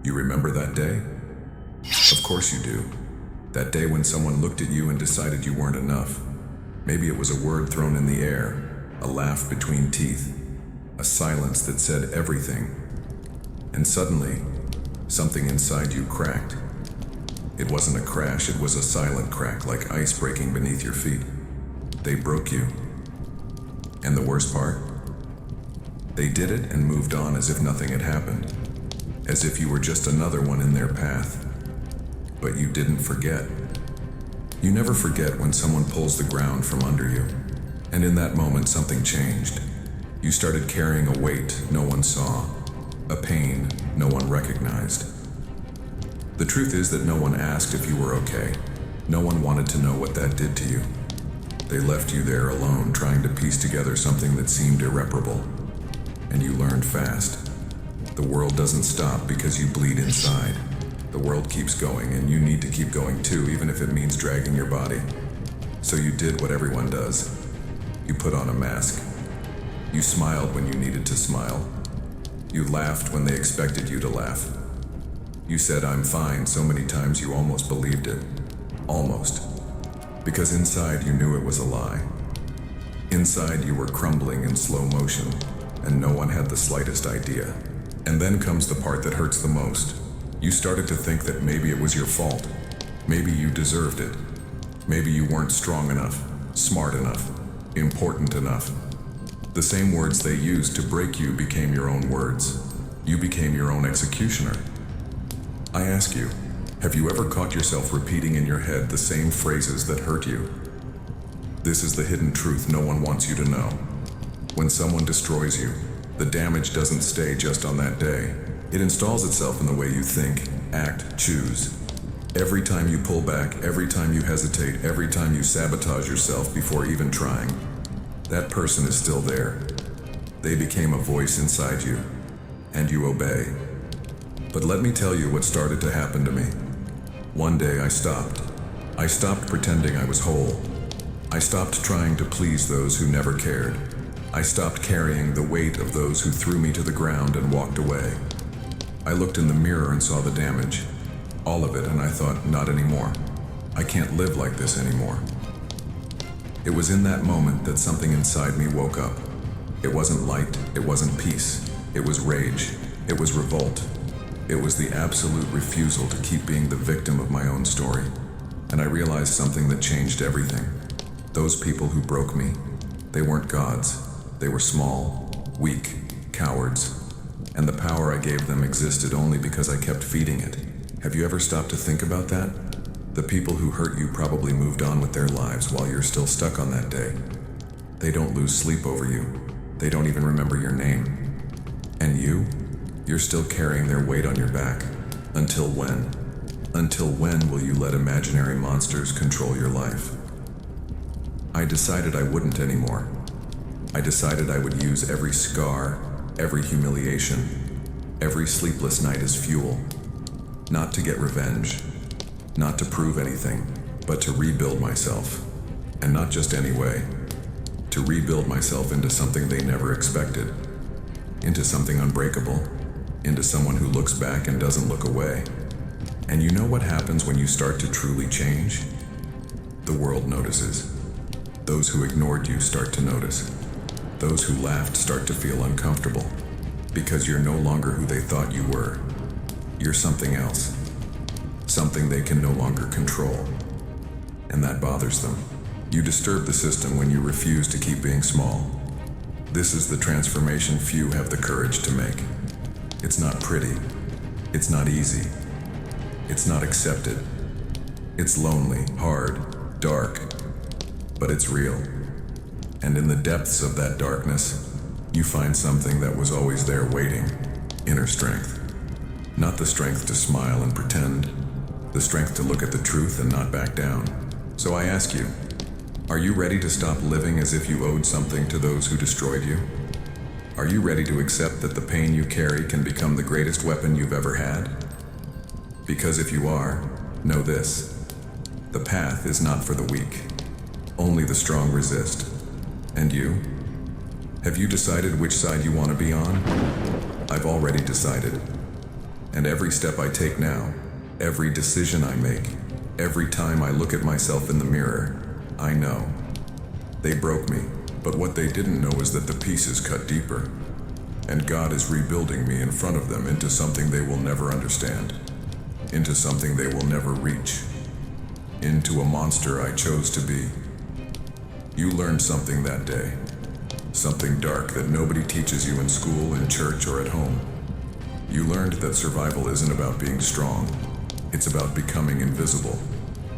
You remember that day? Of course you do. That day when someone looked at you and decided you weren't enough. Maybe it was a word thrown in the air, a laugh between teeth, a silence that said everything. And suddenly, something inside you cracked. It wasn't a crash, it was a silent crack, like ice breaking beneath your feet. They broke you. And the worst part? They did it and moved on as if nothing had happened. As if you were just another one in their path. But you didn't forget. You never forget when someone pulls the ground from under you. And in that moment, something changed. You started carrying a weight no one saw, a pain no one recognized. The truth is that no one asked if you were okay. No one wanted to know what that did to you. They left you there alone, trying to piece together something that seemed irreparable. And you learned fast. The world doesn't stop because you bleed inside. The world keeps going, and you need to keep going too, even if it means dragging your body. So you did what everyone does. You put on a mask. You smiled when you needed to smile. You laughed when they expected you to laugh. You said, "I'm fine," so many times you almost believed it. Almost. Because inside you knew it was a lie. Inside you were crumbling in slow motion, and no one had the slightest idea. And then comes the part that hurts the most. You started to think that maybe it was your fault. Maybe you deserved it. Maybe you weren't strong enough, smart enough, important enough. The same words they used to break you became your own words. You became your own executioner. I ask you, have you ever caught yourself repeating in your head the same phrases that hurt you? This is the hidden truth no one wants you to know. When someone destroys you, the damage doesn't stay just on that day. It installs itself in the way you think, act, choose. Every time you pull back, every time you hesitate, every time you sabotage yourself before even trying, that person is still there. They became a voice inside you, and you obey. But let me tell you what started to happen to me. One day I stopped. I stopped pretending I was whole. I stopped trying to please those who never cared. I stopped carrying the weight of those who threw me to the ground and walked away. I looked in the mirror and saw the damage, all of it, and I thought, not anymore. I can't live like this anymore. It was in that moment that something inside me woke up. It wasn't light, it wasn't peace, it was rage, it was revolt. It was the absolute refusal to keep being the victim of my own story. And I realized something that changed everything. Those people who broke me, they weren't gods. They were small, weak, cowards. And the power I gave them existed only because I kept feeding it. Have you ever stopped to think about that? The people who hurt you probably moved on with their lives while you're still stuck on that day. They don't lose sleep over you. They don't even remember your name. And you? You're still carrying their weight on your back. Until when? Until when will you let imaginary monsters control your life? I decided I wouldn't anymore. I decided I would use every scar, every humiliation, every sleepless night as fuel. Not to get revenge, not to prove anything, but to rebuild myself. And not just any way. To rebuild myself into something they never expected. Into something unbreakable. Into someone who looks back and doesn't look away. And you know what happens when you start to truly change? The world notices. Those who ignored you start to notice. Those who laughed start to feel uncomfortable. Because you're no longer who they thought you were. You're something else. Something they can no longer control. And that bothers them. You disturb the system when you refuse to keep being small. This is the transformation few have the courage to make. It's not pretty. It's not easy. It's not accepted. It's lonely, hard, dark. But it's real. And in the depths of that darkness, you find something that was always there waiting. Inner strength. Not the strength to smile and pretend. The strength to look at the truth and not back down. So I ask you, are you ready to stop living as if you owed something to those who destroyed you? Are you ready to accept that the pain you carry can become the greatest weapon you've ever had? Because if you are, know this. The path is not for the weak. Only the strong resist. And you? Have you decided which side you want to be on? I've already decided. And every step I take now, every decision I make, every time I look at myself in the mirror, I know. They broke me, but what they didn't know is that the pieces cut deeper. And God is rebuilding me in front of them into something they will never understand, into something they will never reach, into a monster I chose to be. You learned something that day, something dark that nobody teaches you in school, in church, or at home. You learned that survival isn't about being strong, it's about becoming invisible.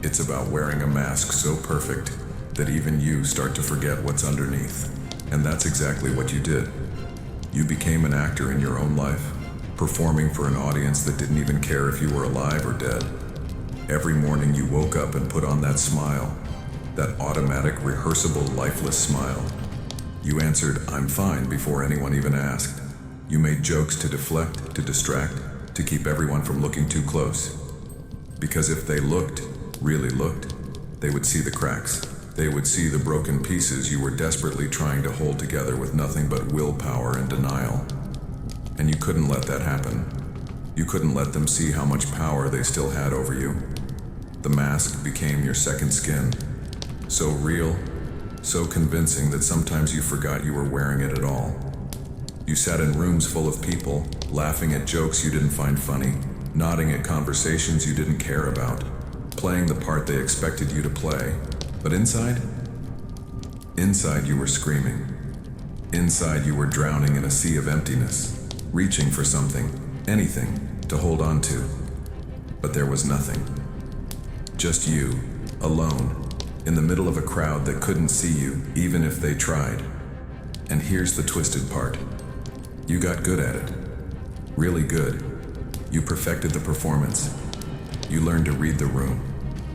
It's about wearing a mask so perfect that even you start to forget what's underneath. And that's exactly what you did. You became an actor in your own life, performing for an audience that didn't even care if you were alive or dead. Every morning you woke up and put on that smile, that automatic, rehearsable, lifeless smile. You answered, "I'm fine," before anyone even asked. You made jokes to deflect, to distract, to keep everyone from looking too close. Because if they looked, really looked, they would see the cracks. They would see the broken pieces you were desperately trying to hold together with nothing but willpower and denial. And you couldn't let that happen. You couldn't let them see how much power they still had over you. The mask became your second skin. So real, so convincing that sometimes you forgot you were wearing it at all. You sat in rooms full of people, laughing at jokes you didn't find funny, nodding at conversations you didn't care about, playing the part they expected you to play. But inside you were screaming. Inside you were drowning in a sea of emptiness, reaching for something, anything, to hold on to. But there was nothing. Just you, alone, in the middle of a crowd that couldn't see you, even if they tried. And here's the twisted part. You got good at it. Really good. You perfected the performance. You learned to read the room,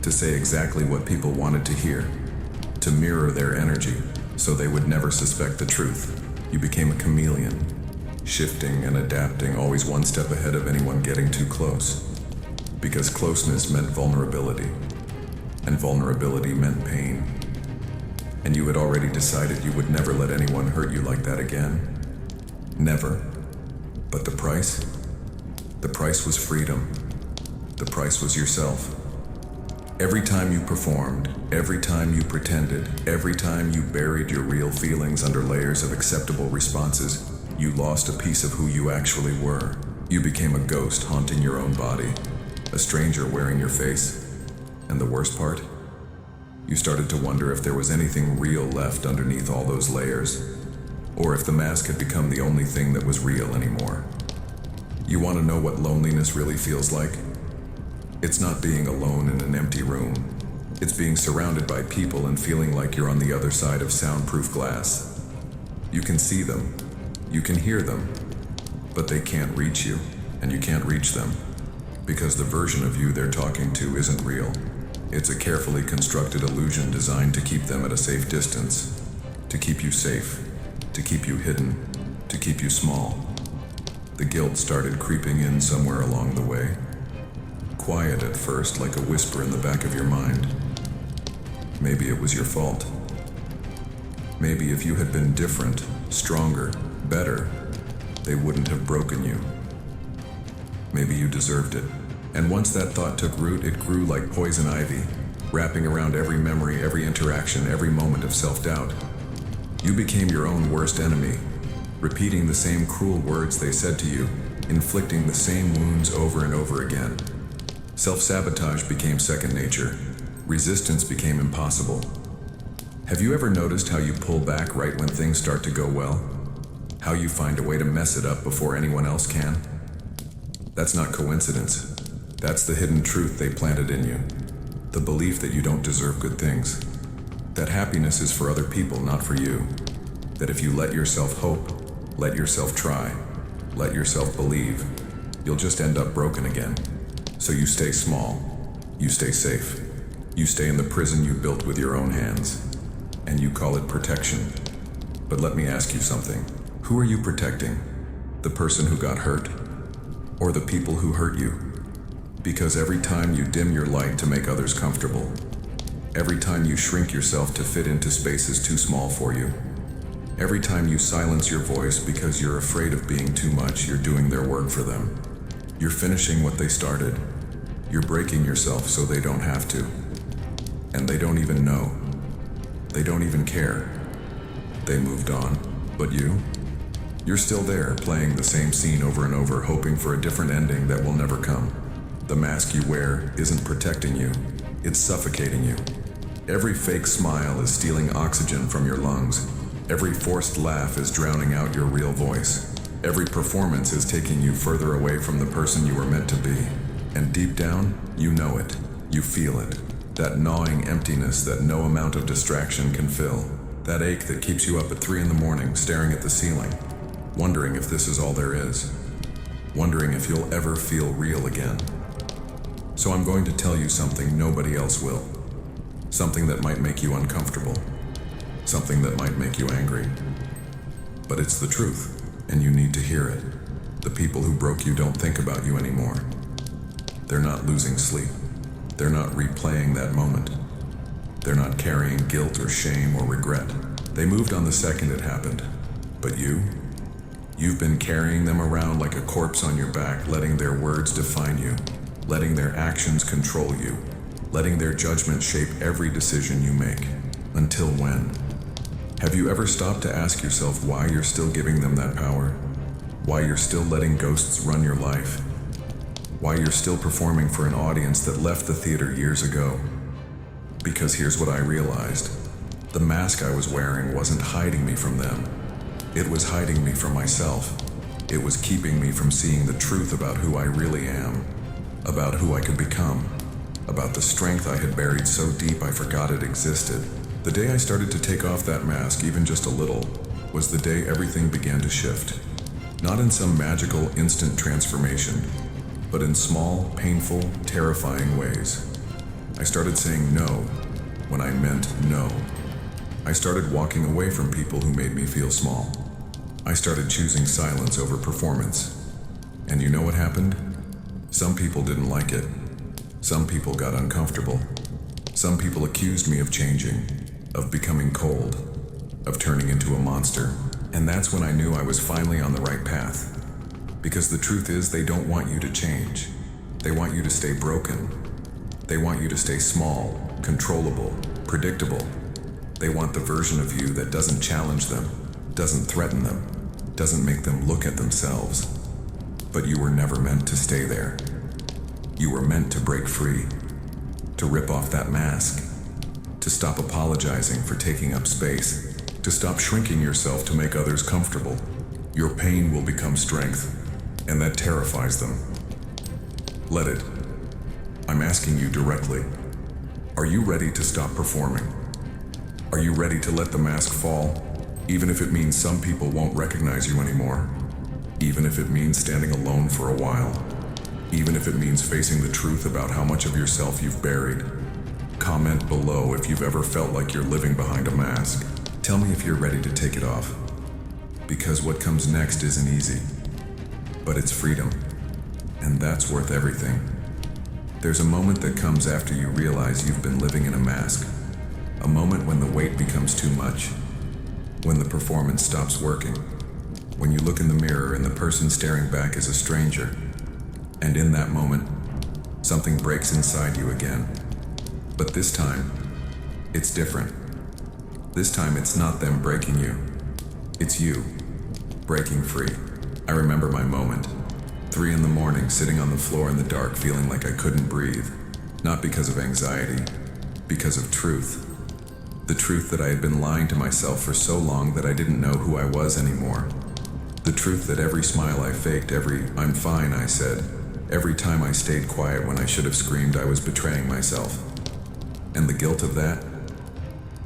to say exactly what people wanted to hear, to mirror their energy so they would never suspect the truth. You became a chameleon, shifting and adapting, always one step ahead of anyone getting too close. Because closeness meant vulnerability, and vulnerability meant pain. And you had already decided you would never let anyone hurt you like that again. Never. But the price? The price was freedom. The price was yourself. Every time you performed, every time you pretended, every time you buried your real feelings under layers of acceptable responses, you lost a piece of who you actually were. You became a ghost haunting your own body, a stranger wearing your face. And the worst part? You started to wonder if there was anything real left underneath all those layers, or if the mask had become the only thing that was real anymore. You want to know what loneliness really feels like? It's not being alone in an empty room. It's being surrounded by people and feeling like you're on the other side of soundproof glass. You can see them, you can hear them, but they can't reach you, and you can't reach them, because the version of you they're talking to isn't real. It's a carefully constructed illusion designed to keep them at a safe distance, to keep you safe, to keep you hidden, to keep you small. The guilt started creeping in somewhere along the way. Quiet at first, like a whisper in the back of your mind. Maybe it was your fault. Maybe if you had been different, stronger, better, they wouldn't have broken you. Maybe you deserved it. And once that thought took root, it grew like poison ivy, wrapping around every memory, every interaction, every moment of self-doubt. You became your own worst enemy, repeating the same cruel words they said to you, inflicting the same wounds over and over again. Self-sabotage became second nature. Resistance became impossible. Have you ever noticed how you pull back right when things start to go well? How you find a way to mess it up before anyone else can? That's not coincidence. That's the hidden truth they planted in you. The belief that you don't deserve good things. That happiness is for other people, not for you. That if you let yourself hope, let yourself try, let yourself believe, you'll just end up broken again. So you stay small, you stay safe, you stay in the prison you built with your own hands, and you call it protection. But let me ask you something. Who are you protecting? The person who got hurt? Or the people who hurt you? Because every time you dim your light to make others comfortable, every time you shrink yourself to fit into spaces too small for you, every time you silence your voice because you're afraid of being too much, you're doing their work for them. You're finishing what they started. You're breaking yourself so they don't have to. And they don't even know. They don't even care. They moved on. But you? You're still there, playing the same scene over and over, hoping for a different ending that will never come. The mask you wear isn't protecting you. It's suffocating you. Every fake smile is stealing oxygen from your lungs. Every forced laugh is drowning out your real voice. Every performance is taking you further away from the person you were meant to be. And deep down, you know it. You feel it. That gnawing emptiness that no amount of distraction can fill. That ache that keeps you up at 3 a.m, staring at the ceiling, wondering if this is all there is. Wondering if you'll ever feel real again. So I'm going to tell you something nobody else will. Something that might make you uncomfortable. Something that might make you angry. But it's the truth, and you need to hear it. The people who broke you don't think about you anymore. They're not losing sleep. They're not replaying that moment. They're not carrying guilt or shame or regret. They moved on the second it happened. But you've been carrying them around like a corpse on your back, letting their words define you, letting their actions control you, letting their judgment shape every decision you make. Until when? Have you ever stopped to ask yourself why you're still giving them that power? Why you're still letting ghosts run your life? Why you're still performing for an audience that left the theater years ago? Because here's what I realized. The mask I was wearing wasn't hiding me from them. It was hiding me from myself. It was keeping me from seeing the truth about who I really am, about who I could become, about the strength I had buried so deep I forgot it existed. The day I started to take off that mask, even just a little, was the day everything began to shift. Not in some magical instant transformation, but in small, painful, terrifying ways. I started saying no when I meant no. I started walking away from people who made me feel small. I started choosing silence over performance. And you know what happened? Some people didn't like it. Some people got uncomfortable. Some people accused me of changing, of becoming cold, of turning into a monster. And that's when I knew I was finally on the right path. Because the truth is, they don't want you to change. They want you to stay broken. They want you to stay small, controllable, predictable. They want the version of you that doesn't challenge them, doesn't threaten them, doesn't make them look at themselves. But you were never meant to stay there. You were meant to break free, to rip off that mask, to stop apologizing for taking up space, to stop shrinking yourself to make others comfortable. Your pain will become strength, and that terrifies them. Let it. I'm asking you directly. Are you ready to stop performing? Are you ready to let the mask fall, even if it means some people won't recognize you anymore? Even if it means standing alone for a while? Even if it means facing the truth about how much of yourself you've buried? Comment below if you've ever felt like you're living behind a mask. Tell me if you're ready to take it off. Because what comes next isn't easy, but it's freedom, and that's worth everything. There's a moment that comes after you realize you've been living in a mask. A moment when the weight becomes too much. When the performance stops working. When you look in the mirror and the person staring back is a stranger. And in that moment, something breaks inside you again. But this time, it's different. This time it's not them breaking you. It's you, breaking free. I remember my moment. 3 a.m, sitting on the floor in the dark, feeling like I couldn't breathe. Not because of anxiety, because of truth. The truth that I had been lying to myself for so long that I didn't know who I was anymore. The truth that every smile I faked, every "I'm fine" I said, every time I stayed quiet when I should have screamed, I was betraying myself. And the guilt of that?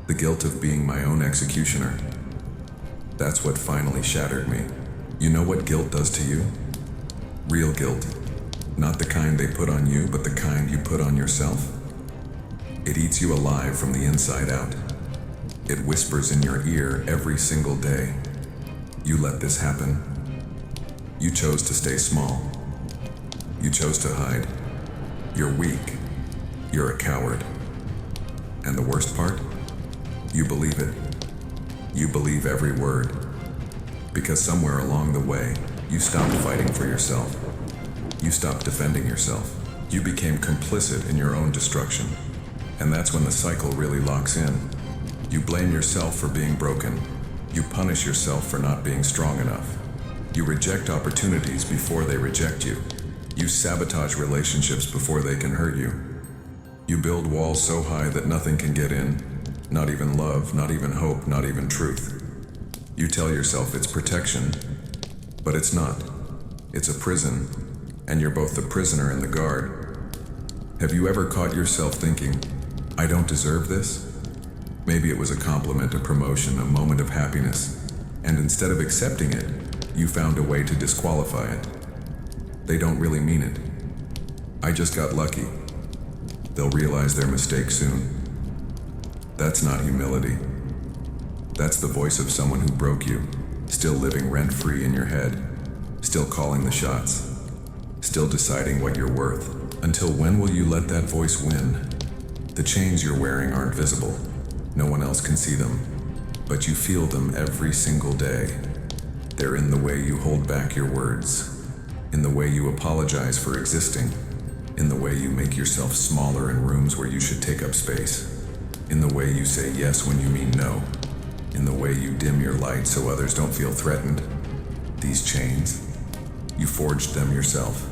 The guilt of being my own executioner. That's what finally shattered me. You know what guilt does to you? Real guilt. Not the kind they put on you, but the kind you put on yourself. It eats you alive from the inside out. It whispers in your ear every single day. You let this happen. You chose to stay small. You chose to hide. You're weak. You're a coward. And the worst part? You believe it. You believe every word. Because somewhere along the way, you stopped fighting for yourself. You stopped defending yourself. You became complicit in your own destruction. And that's when the cycle really locks in. You blame yourself for being broken. You punish yourself for not being strong enough. You reject opportunities before they reject you. You sabotage relationships before they can hurt you. You build walls so high that nothing can get in. Not even love, not even hope, not even truth. You tell yourself it's protection, but it's not. It's a prison, and you're both the prisoner and the guard. Have you ever caught yourself thinking, I don't deserve this? Maybe it was a compliment, a promotion, a moment of happiness, and instead of accepting it, you found a way to disqualify it. They don't really mean it. I just got lucky. They'll realize their mistake soon. That's not humility. That's the voice of someone who broke you, still living rent-free in your head, still calling the shots, still deciding what you're worth. Until when will you let that voice win? The chains you're wearing aren't visible. No one else can see them, but you feel them every single day. They're in the way you hold back your words, in the way you apologize for existing, in the way you make yourself smaller in rooms where you should take up space, in the way you say yes when you mean no, in the way you dim your light so others don't feel threatened. These chains, you forged them yourself.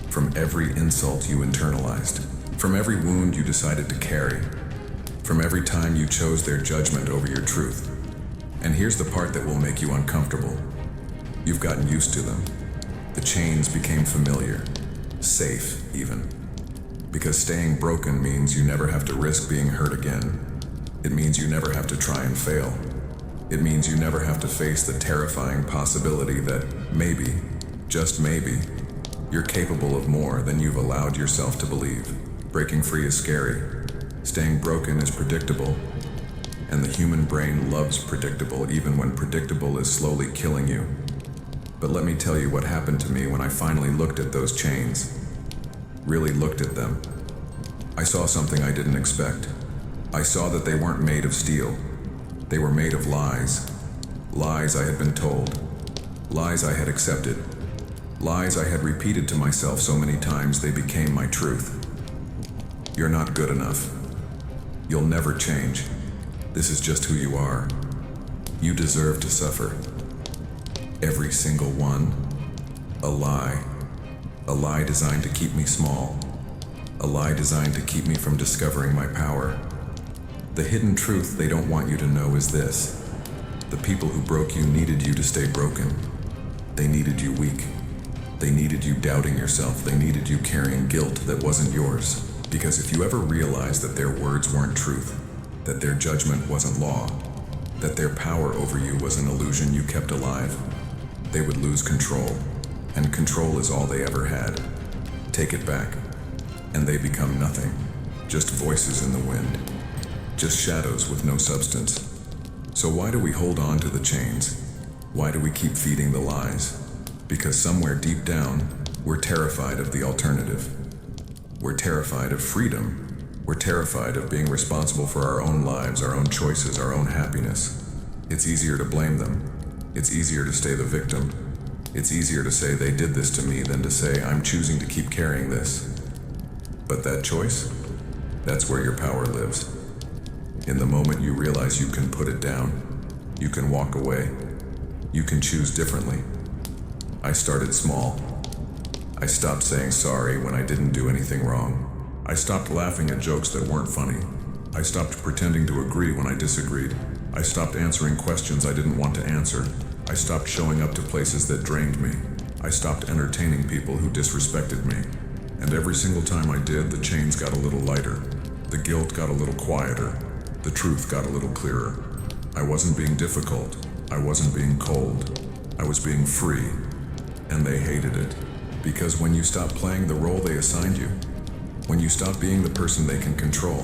From every insult you internalized, from every wound you decided to carry, from every time you chose their judgment over your truth. And here's the part that will make you uncomfortable. You've gotten used to them. The chains became familiar, safe even. Because staying broken means you never have to risk being hurt again. It means you never have to try and fail. It means you never have to face the terrifying possibility that maybe, just maybe, you're capable of more than you've allowed yourself to believe. Breaking free is scary. Staying broken is predictable. And the human brain loves predictable even when predictable is slowly killing you. But let me tell you what happened to me when I finally looked at those chains. Really looked at them. I saw something I didn't expect. I saw that they weren't made of steel. They were made of lies. Lies I had been told. Lies I had accepted. Lies I had repeated to myself so many times they became my truth. You're not good enough. You'll never change. This is just who you are. You deserve to suffer. Every single one. A lie. A lie designed to keep me small. A lie designed to keep me from discovering my power. The hidden truth they don't want you to know is this. The people who broke you needed you to stay broken. They needed you weak. They needed you doubting yourself. They needed you carrying guilt that wasn't yours. Because if you ever realized that their words weren't truth, that their judgment wasn't law, that their power over you was an illusion you kept alive, they would lose control. And control is all they ever had. Take it back, and they become nothing. Just voices in the wind. Just shadows with no substance. So why do we hold on to the chains? Why do we keep feeding the lies? Because somewhere deep down, we're terrified of the alternative. We're terrified of freedom. We're terrified of being responsible for our own lives, our own choices, our own happiness. It's easier to blame them. It's easier to stay the victim. It's easier to say they did this to me than to say I'm choosing to keep carrying this. But that choice, that's where your power lives. In the moment you realize you can put it down, you can walk away, you can choose differently. I started small. I stopped saying sorry when I didn't do anything wrong. I stopped laughing at jokes that weren't funny. I stopped pretending to agree when I disagreed. I stopped answering questions I didn't want to answer. I stopped showing up to places that drained me. I stopped entertaining people who disrespected me. And every single time I did, the chains got a little lighter. The guilt got a little quieter. The truth got a little clearer. I wasn't being difficult. I wasn't being cold. I was being free. And they hated it. Because when you stop playing the role they assigned you, when you stop being the person they can control,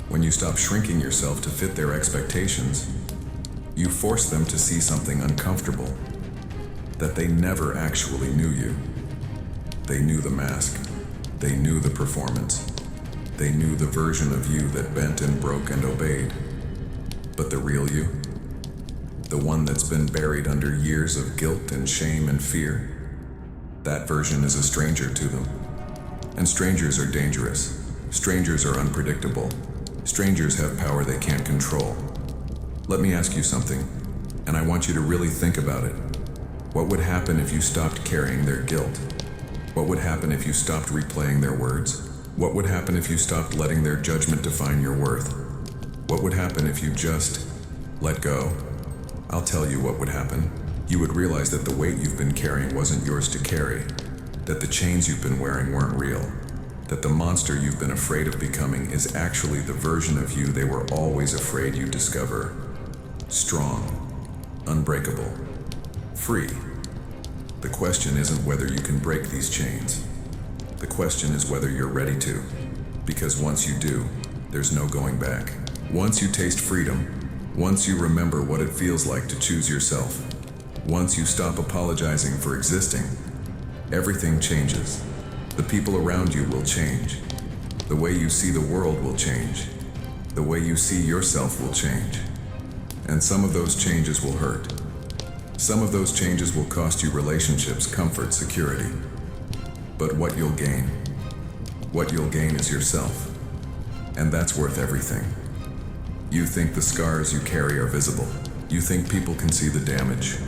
when you stop shrinking yourself to fit their expectations, you force them to see something uncomfortable, that they never actually knew you. They knew the mask. They knew the performance. They knew the version of you that bent and broke and obeyed. But the real you, the one that's been buried under years of guilt and shame and fear, That version is a stranger to them. And strangers are dangerous. Strangers are unpredictable. Strangers have power they can't control. Let me ask you something, and I want you to really think about it. What would happen if you stopped carrying their guilt? What would happen if you stopped replaying their words? What would happen if you stopped letting their judgment define your worth? What would happen if you just let go? I'll tell you what would happen. You would realize that the weight you've been carrying wasn't yours to carry, that the chains you've been wearing weren't real, that the monster you've been afraid of becoming is actually the version of you they were always afraid you'd discover. Strong, unbreakable, free. The question isn't whether you can break these chains. The question is whether you're ready to. Because once you do, there's no going back. Once you taste freedom, once you remember what it feels like to choose yourself, once you stop apologizing for existing, everything changes. The people around you will change. The way you see the world will change. The way you see yourself will change. And some of those changes will hurt. Some of those changes will cost you relationships, comfort, security. But what you'll gain is yourself. And that's worth everything. You think the scars you carry are visible. You think people can see the damage.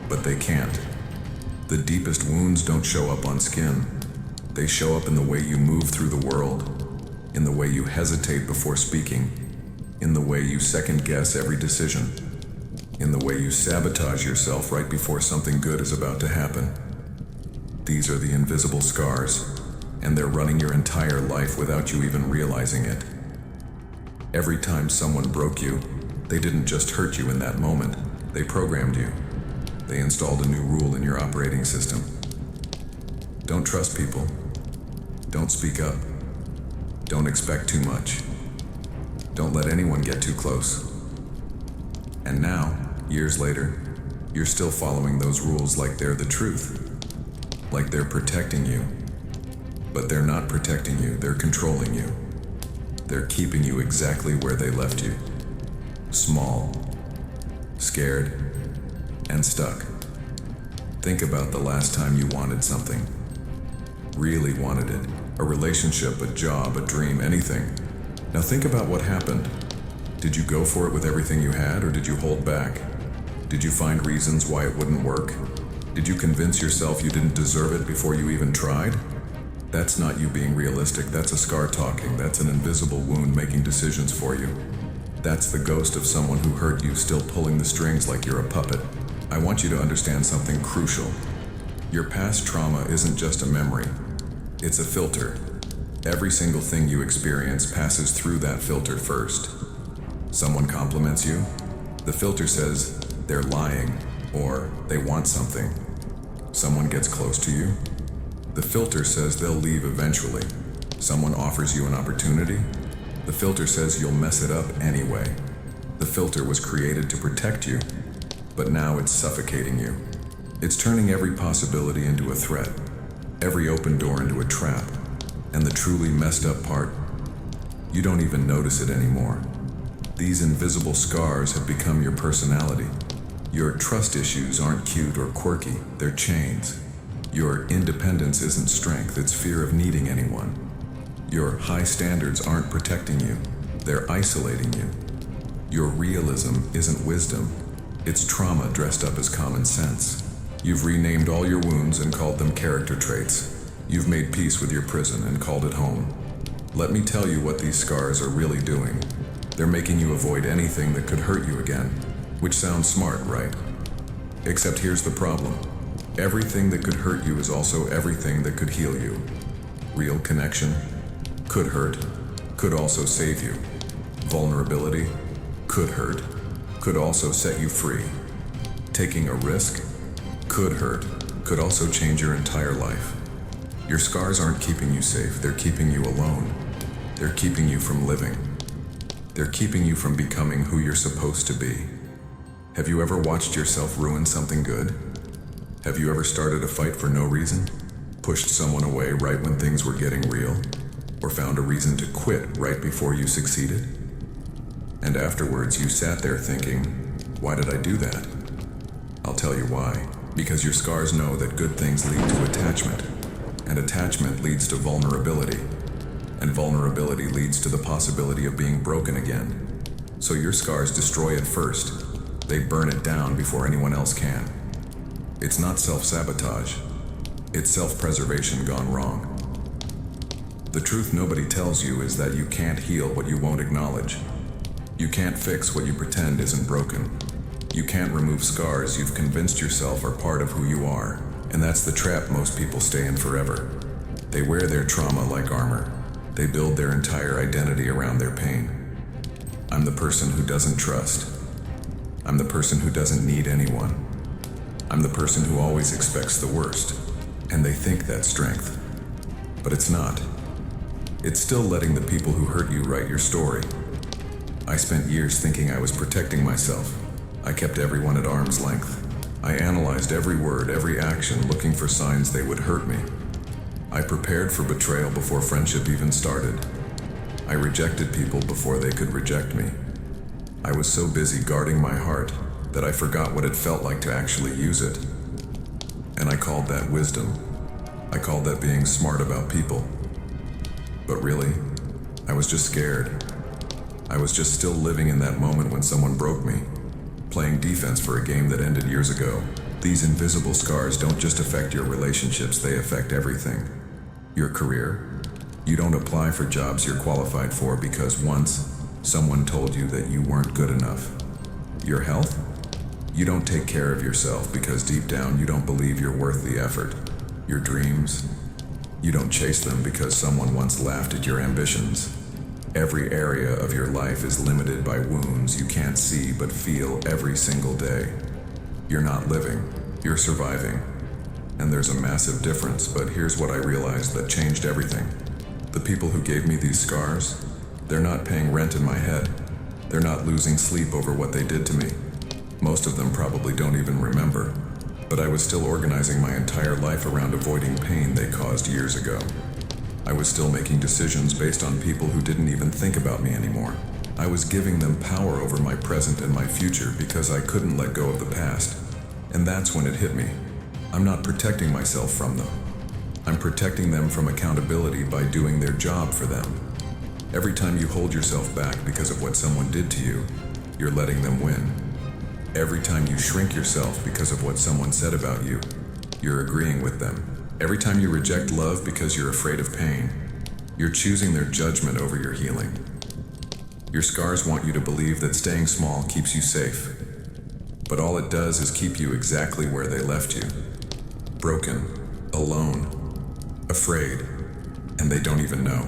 But they can't. The deepest wounds don't show up on skin. They show up in the way you move through the world, in the way you hesitate before speaking, in the way you second guess every decision, in the way you sabotage yourself right before something good is about to happen. These are the invisible scars, and they're running your entire life without you even realizing it. Every time someone broke you, they didn't just hurt you in that moment, they programmed you. They installed a new rule in your operating system. Don't trust people. Don't speak up. Don't expect too much. Don't let anyone get too close. And now, years later, you're still following those rules like they're the truth. Like they're protecting you. But they're not protecting you, they're controlling you. They're keeping you exactly where they left you. Small, scared, and stuck. Think about the last time you wanted something. Really wanted it. A relationship, a job, a dream, anything. Now think about what happened. Did you go for it with everything you had, or did you hold back? Did you find reasons why it wouldn't work? Did you convince yourself you didn't deserve it before you even tried? That's not you being realistic, that's a scar talking, that's an invisible wound making decisions for you. That's the ghost of someone who hurt you still pulling the strings like you're a puppet. I want you to understand something crucial. Your past trauma isn't just a memory, it's a filter. Every single thing you experience passes through that filter first. Someone compliments you, the filter says they're lying or they want something. Someone gets close to you, the filter says they'll leave eventually. Someone offers you an opportunity, the filter says you'll mess it up anyway. The filter was created to protect you, but now it's suffocating you. It's turning every possibility into a threat, every open door into a trap. And the truly messed up part, you don't even notice it anymore. These invisible scars have become your personality. Your trust issues aren't cute or quirky, they're chains. Your independence isn't strength, it's fear of needing anyone. Your high standards aren't protecting you, they're isolating you. Your realism isn't wisdom, it's trauma dressed up as common sense. You've renamed all your wounds and called them character traits. You've made peace with your prison and called it home. Let me tell you what these scars are really doing. They're making you avoid anything that could hurt you again, which sounds smart, right? Except here's the problem. Everything that could hurt you is also everything that could heal you. Real connection could hurt, could also save you. Vulnerability could hurt, could also set you free. Taking a risk could hurt, could also change your entire life. Your scars aren't keeping you safe, they're keeping you alone. They're keeping you from living. They're keeping you from becoming who you're supposed to be. Have you ever watched yourself ruin something good? Have you ever started a fight for no reason? Pushed someone away right when things were getting real? Or found a reason to quit right before you succeeded? And afterwards you sat there thinking, why did I do that? I'll tell you why. Because your scars know that good things lead to attachment, and attachment leads to vulnerability, and vulnerability leads to the possibility of being broken again. So your scars destroy it first. They burn it down before anyone else can. It's not self-sabotage. It's self-preservation gone wrong. The truth nobody tells you is that you can't heal what you won't acknowledge. You can't fix what you pretend isn't broken. You can't remove scars you've convinced yourself are part of who you are. And that's the trap most people stay in forever. They wear their trauma like armor. They build their entire identity around their pain. I'm the person who doesn't trust. I'm the person who doesn't need anyone. I'm the person who always expects the worst. And they think that's strength. But it's not. It's still letting the people who hurt you write your story. I spent years thinking I was protecting myself. I kept everyone at arm's length. I analyzed every word, every action, looking for signs they would hurt me. I prepared for betrayal before friendship even started. I rejected people before they could reject me. I was so busy guarding my heart that I forgot what it felt like to actually use it. And I called that wisdom. I called that being smart about people. But really, I was just scared. I was just still living in that moment when someone broke me, playing defense for a game that ended years ago. These invisible scars don't just affect your relationships, they affect everything. Your career. You don't apply for jobs you're qualified for because once someone told you that you weren't good enough. Your health. You don't take care of yourself because deep down you don't believe you're worth the effort. Your dreams. You don't chase them because someone once laughed at your ambitions. Every area of your life is limited by wounds you can't see but feel every single day. You're not living, you're surviving. And there's a massive difference, but here's what I realized that changed everything. The people who gave me these scars, they're not paying rent in my head. They're not losing sleep over what they did to me. Most of them probably don't even remember. But I was still organizing my entire life around avoiding pain they caused years ago. I was still making decisions based on people who didn't even think about me anymore. I was giving them power over my present and my future because I couldn't let go of the past. And that's when it hit me. I'm not protecting myself from them. I'm protecting them from accountability by doing their job for them. Every time you hold yourself back because of what someone did to you, you're letting them win. Every time you shrink yourself because of what someone said about you, you're agreeing with them. Every time you reject love because you're afraid of pain, you're choosing their judgment over your healing. Your scars want you to believe that staying small keeps you safe. But all it does is keep you exactly where they left you. Broken, alone, afraid, and they don't even know.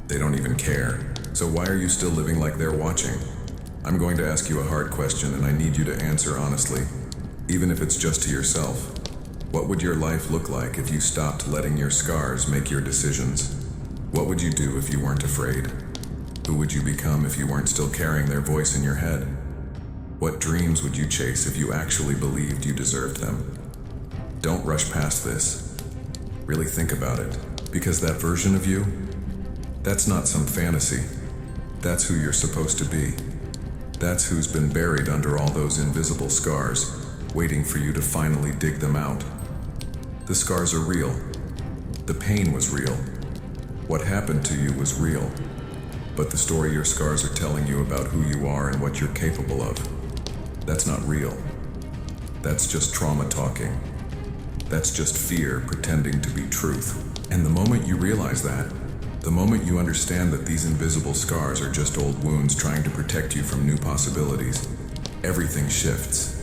They don't even care. So why are you still living like they're watching? I'm going to ask you a hard question and I need you to answer honestly, even if it's just to yourself. What would your life look like if you stopped letting your scars make your decisions? What would you do if you weren't afraid? Who would you become if you weren't still carrying their voice in your head? What dreams would you chase if you actually believed you deserved them? Don't rush past this. Really think about it, because that version of you, that's not some fantasy. That's who you're supposed to be. That's who's been buried under all those invisible scars, waiting for you to finally dig them out. The scars are real. The pain was real. What happened to you was real. But the story your scars are telling you about who you are and what you're capable of, that's not real. That's just trauma talking. That's just fear pretending to be truth. And the moment you realize that, the moment you understand that these invisible scars are just old wounds trying to protect you from new possibilities, everything shifts.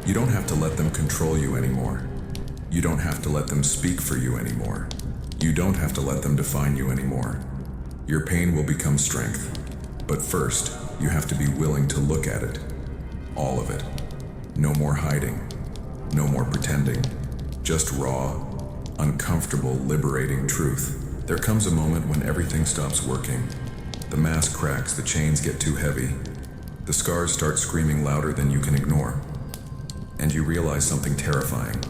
You don't have to let them control you anymore. You don't have to let them speak for you anymore. You don't have to let them define you anymore. Your pain will become strength. But first, you have to be willing to look at it. All of it. No more hiding. No more pretending. Just raw, uncomfortable, liberating truth. There comes a moment when everything stops working. The mask cracks, the chains get too heavy. The scars start screaming louder than you can ignore. And you realize something terrifying.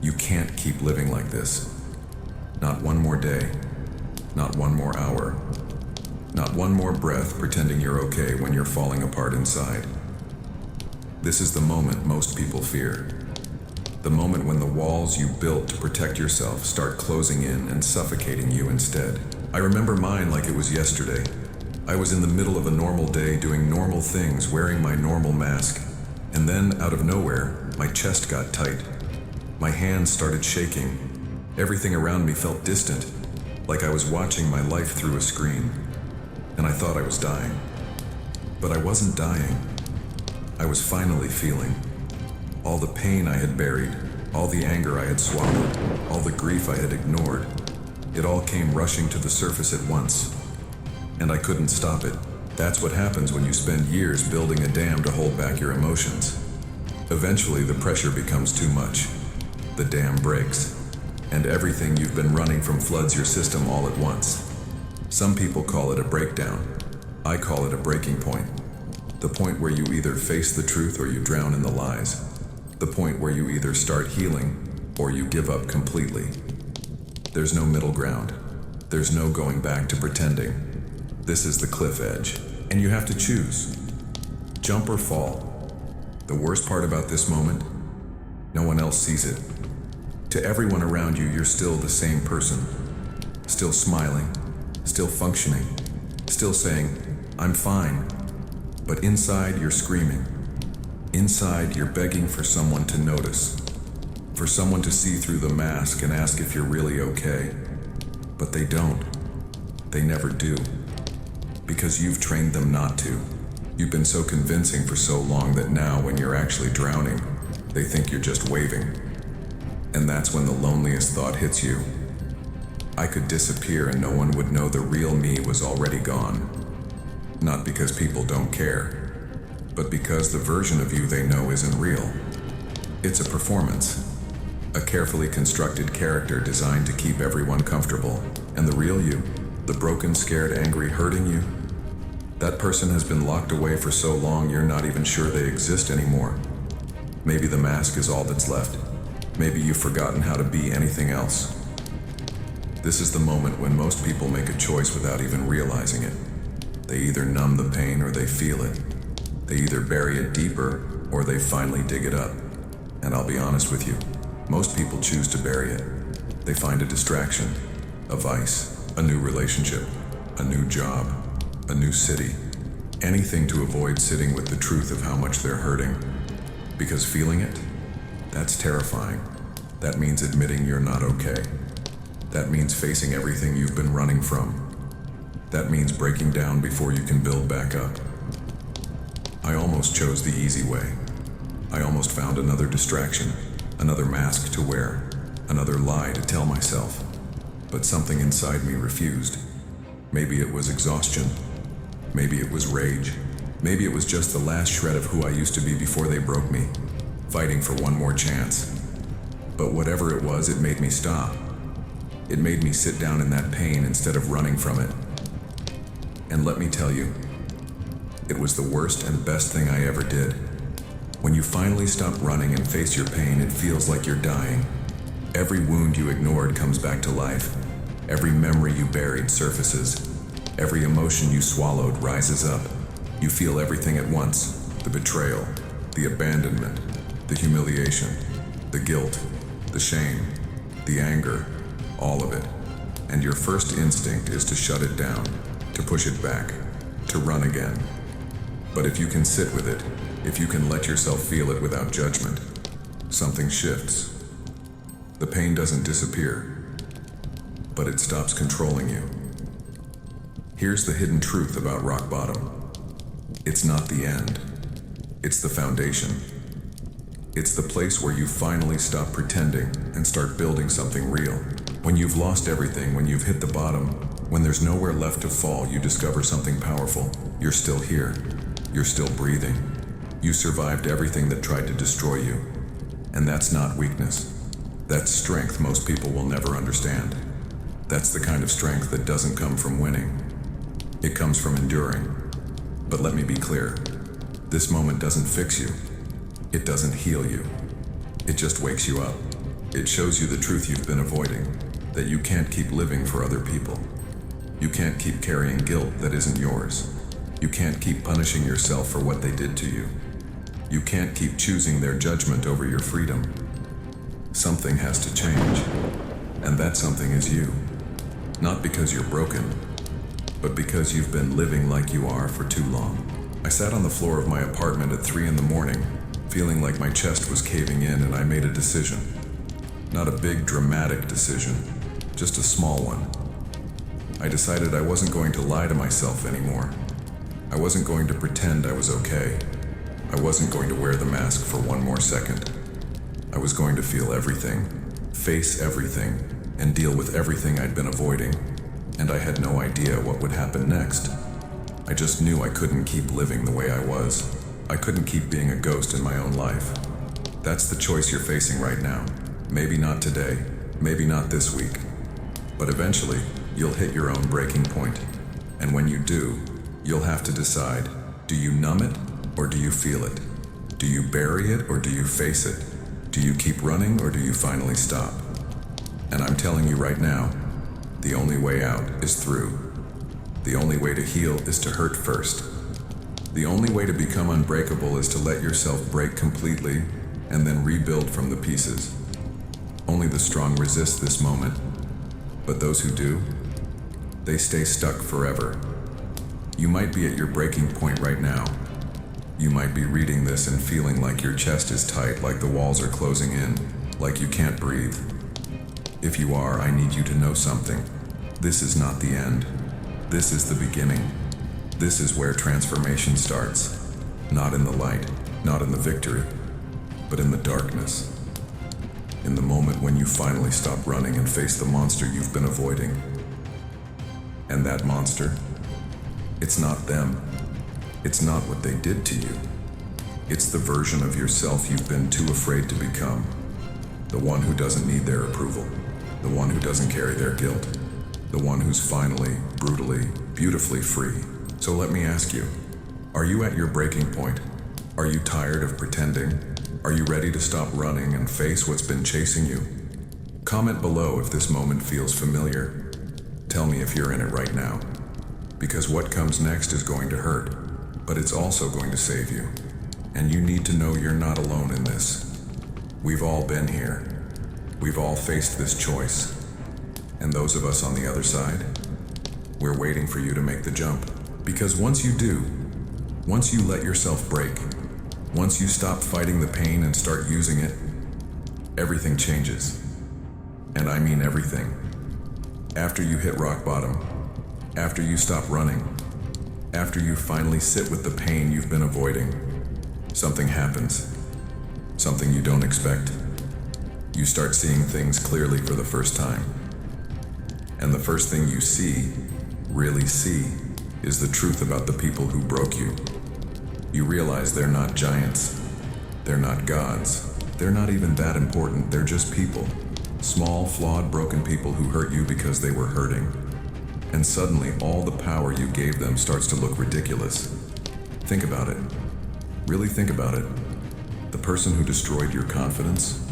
You can't keep living like this. Not one more day. Not one more hour. Not one more breath pretending you're okay when you're falling apart inside. This is the moment most people fear. The moment when the walls you built to protect yourself start closing in and suffocating you instead. I remember mine like it was yesterday. I was in the middle of a normal day doing normal things, wearing my normal mask. And then, out of nowhere, my chest got tight. My hands started shaking. Everything around me felt distant, like I was watching my life through a screen. And I thought I was dying. But I wasn't dying. I was finally feeling. All the pain I had buried, all the anger I had swallowed, all the grief I had ignored, it all came rushing to the surface at once. And I couldn't stop it. That's what happens when you spend years building a dam to hold back your emotions. Eventually, the pressure becomes too much. The dam breaks, and everything you've been running from floods your system all at once. Some people call it a breakdown. I call it a breaking point. The point where you either face the truth or you drown in the lies. The point where you either start healing or you give up completely. There's no middle ground. There's no going back to pretending. This is the cliff edge, and you have to choose. Jump or fall. The worst part about this moment, no one else sees it. To everyone around you, you're still the same person. Still smiling, still functioning, still saying, "I'm fine." But inside, you're screaming. Inside, you're begging for someone to notice. For someone to see through the mask and ask if you're really okay. But they don't. They never do. Because you've trained them not to. You've been so convincing for so long that now when you're actually drowning, they think you're just waving. And that's when the loneliest thought hits you. I could disappear and no one would know the real me was already gone. Not because people don't care, but because the version of you they know isn't real. It's a performance. A carefully constructed character designed to keep everyone comfortable. And the real you, the broken, scared, angry, hurting you, that person has been locked away for so long you're not even sure they exist anymore. Maybe the mask is all that's left. Maybe you've forgotten how to be anything else. This is the moment when most people make a choice without even realizing it. They either numb the pain or they feel it. They either bury it deeper or they finally dig it up. And I'll be honest with you, most people choose to bury it. They find a distraction, a vice, a new relationship, a new job, a new city, anything to avoid sitting with the truth of how much they're hurting. Because feeling it, that's terrifying. That means admitting you're not okay. That means facing everything you've been running from. That means breaking down before you can build back up. I almost chose the easy way. I almost found another distraction, another mask to wear, another lie to tell myself. But something inside me refused. Maybe it was exhaustion. Maybe it was rage. Maybe it was just the last shred of who I used to be before they broke me, fighting for one more chance. But whatever it was, it made me stop. It made me sit down in that pain instead of running from it. And let me tell you, it was the worst and best thing I ever did. When you finally stop running and face your pain, it feels like you're dying. Every wound you ignored comes back to life. Every memory you buried surfaces. Every emotion you swallowed rises up. You feel everything at once. The betrayal, the abandonment, the humiliation, the guilt, the shame, the anger, all of it. And your first instinct is to shut it down, to push it back, to run again. But if you can sit with it, if you can let yourself feel it without judgment, something shifts. The pain doesn't disappear, but it stops controlling you. Here's the hidden truth about rock bottom. It's not the end. It's the foundation. It's the place where you finally stop pretending and start building something real. When you've lost everything, when you've hit the bottom, when there's nowhere left to fall, you discover something powerful. You're still here. You're still breathing. You survived everything that tried to destroy you. And that's not weakness. That's strength most people will never understand. That's the kind of strength that doesn't come from winning. It comes from enduring. But let me be clear. This moment doesn't fix you. It doesn't heal you. It just wakes you up. It shows you the truth you've been avoiding, that you can't keep living for other people. You can't keep carrying guilt that isn't yours. You can't keep punishing yourself for what they did to you. You can't keep choosing their judgment over your freedom. Something has to change. And that something is you. Not because you're broken, but because you've been living like you are for too long. I sat on the floor of my apartment at 3 in the morning, feeling like my chest was caving in, and I made a decision. Not a big, dramatic decision, just a small one. I decided I wasn't going to lie to myself anymore. I wasn't going to pretend I was okay. I wasn't going to wear the mask for one more second. I was going to feel everything, face everything, and deal with everything I'd been avoiding, and I had no idea what would happen next. I just knew I couldn't keep living the way I was. I couldn't keep being a ghost in my own life. That's the choice you're facing right now. Maybe not today, maybe not this week, but eventually, you'll hit your own breaking point. And when you do, you'll have to decide, do you numb it or do you feel it? Do you bury it or do you face it? Do you keep running or do you finally stop? And I'm telling you right now, the only way out is through. The only way to heal is to hurt first. The only way to become unbreakable is to let yourself break completely and then rebuild from the pieces. Only the strong resist this moment, but those who do, they stay stuck forever. You might be at your breaking point right now. You might be reading this and feeling like your chest is tight, like the walls are closing in, like you can't breathe. If you are, I need you to know something. This is not the end. This is the beginning. This is where transformation starts. Not in the light, not in the victory, but in the darkness. In the moment when you finally stop running and face the monster you've been avoiding. And that monster, it's not them. It's not what they did to you. It's the version of yourself you've been too afraid to become. The one who doesn't need their approval. The one who doesn't carry their guilt. The one who's finally, brutally, beautifully free. So let me ask you, are you at your breaking point? Are you tired of pretending? Are you ready to stop running and face what's been chasing you? Comment below if this moment feels familiar. Tell me if you're in it right now. Because what comes next is going to hurt, but it's also going to save you. And you need to know you're not alone in this. We've all been here. We've all faced this choice. And those of us on the other side, we're waiting for you to make the jump. Because once you do, once you let yourself break, once you stop fighting the pain and start using it, everything changes. And I mean everything. After you hit rock bottom, after you stop running, after you finally sit with the pain you've been avoiding, something happens. Something you don't expect. You start seeing things clearly for the first time. And the first thing you see, really see, is the truth about the people who broke you. You realize they're not giants. They're not gods. They're not even that important. They're just people. Small, flawed, broken people who hurt you because they were hurting. And suddenly, all the power you gave them starts to look ridiculous. Think about it. Really think about it. The person who destroyed your confidence,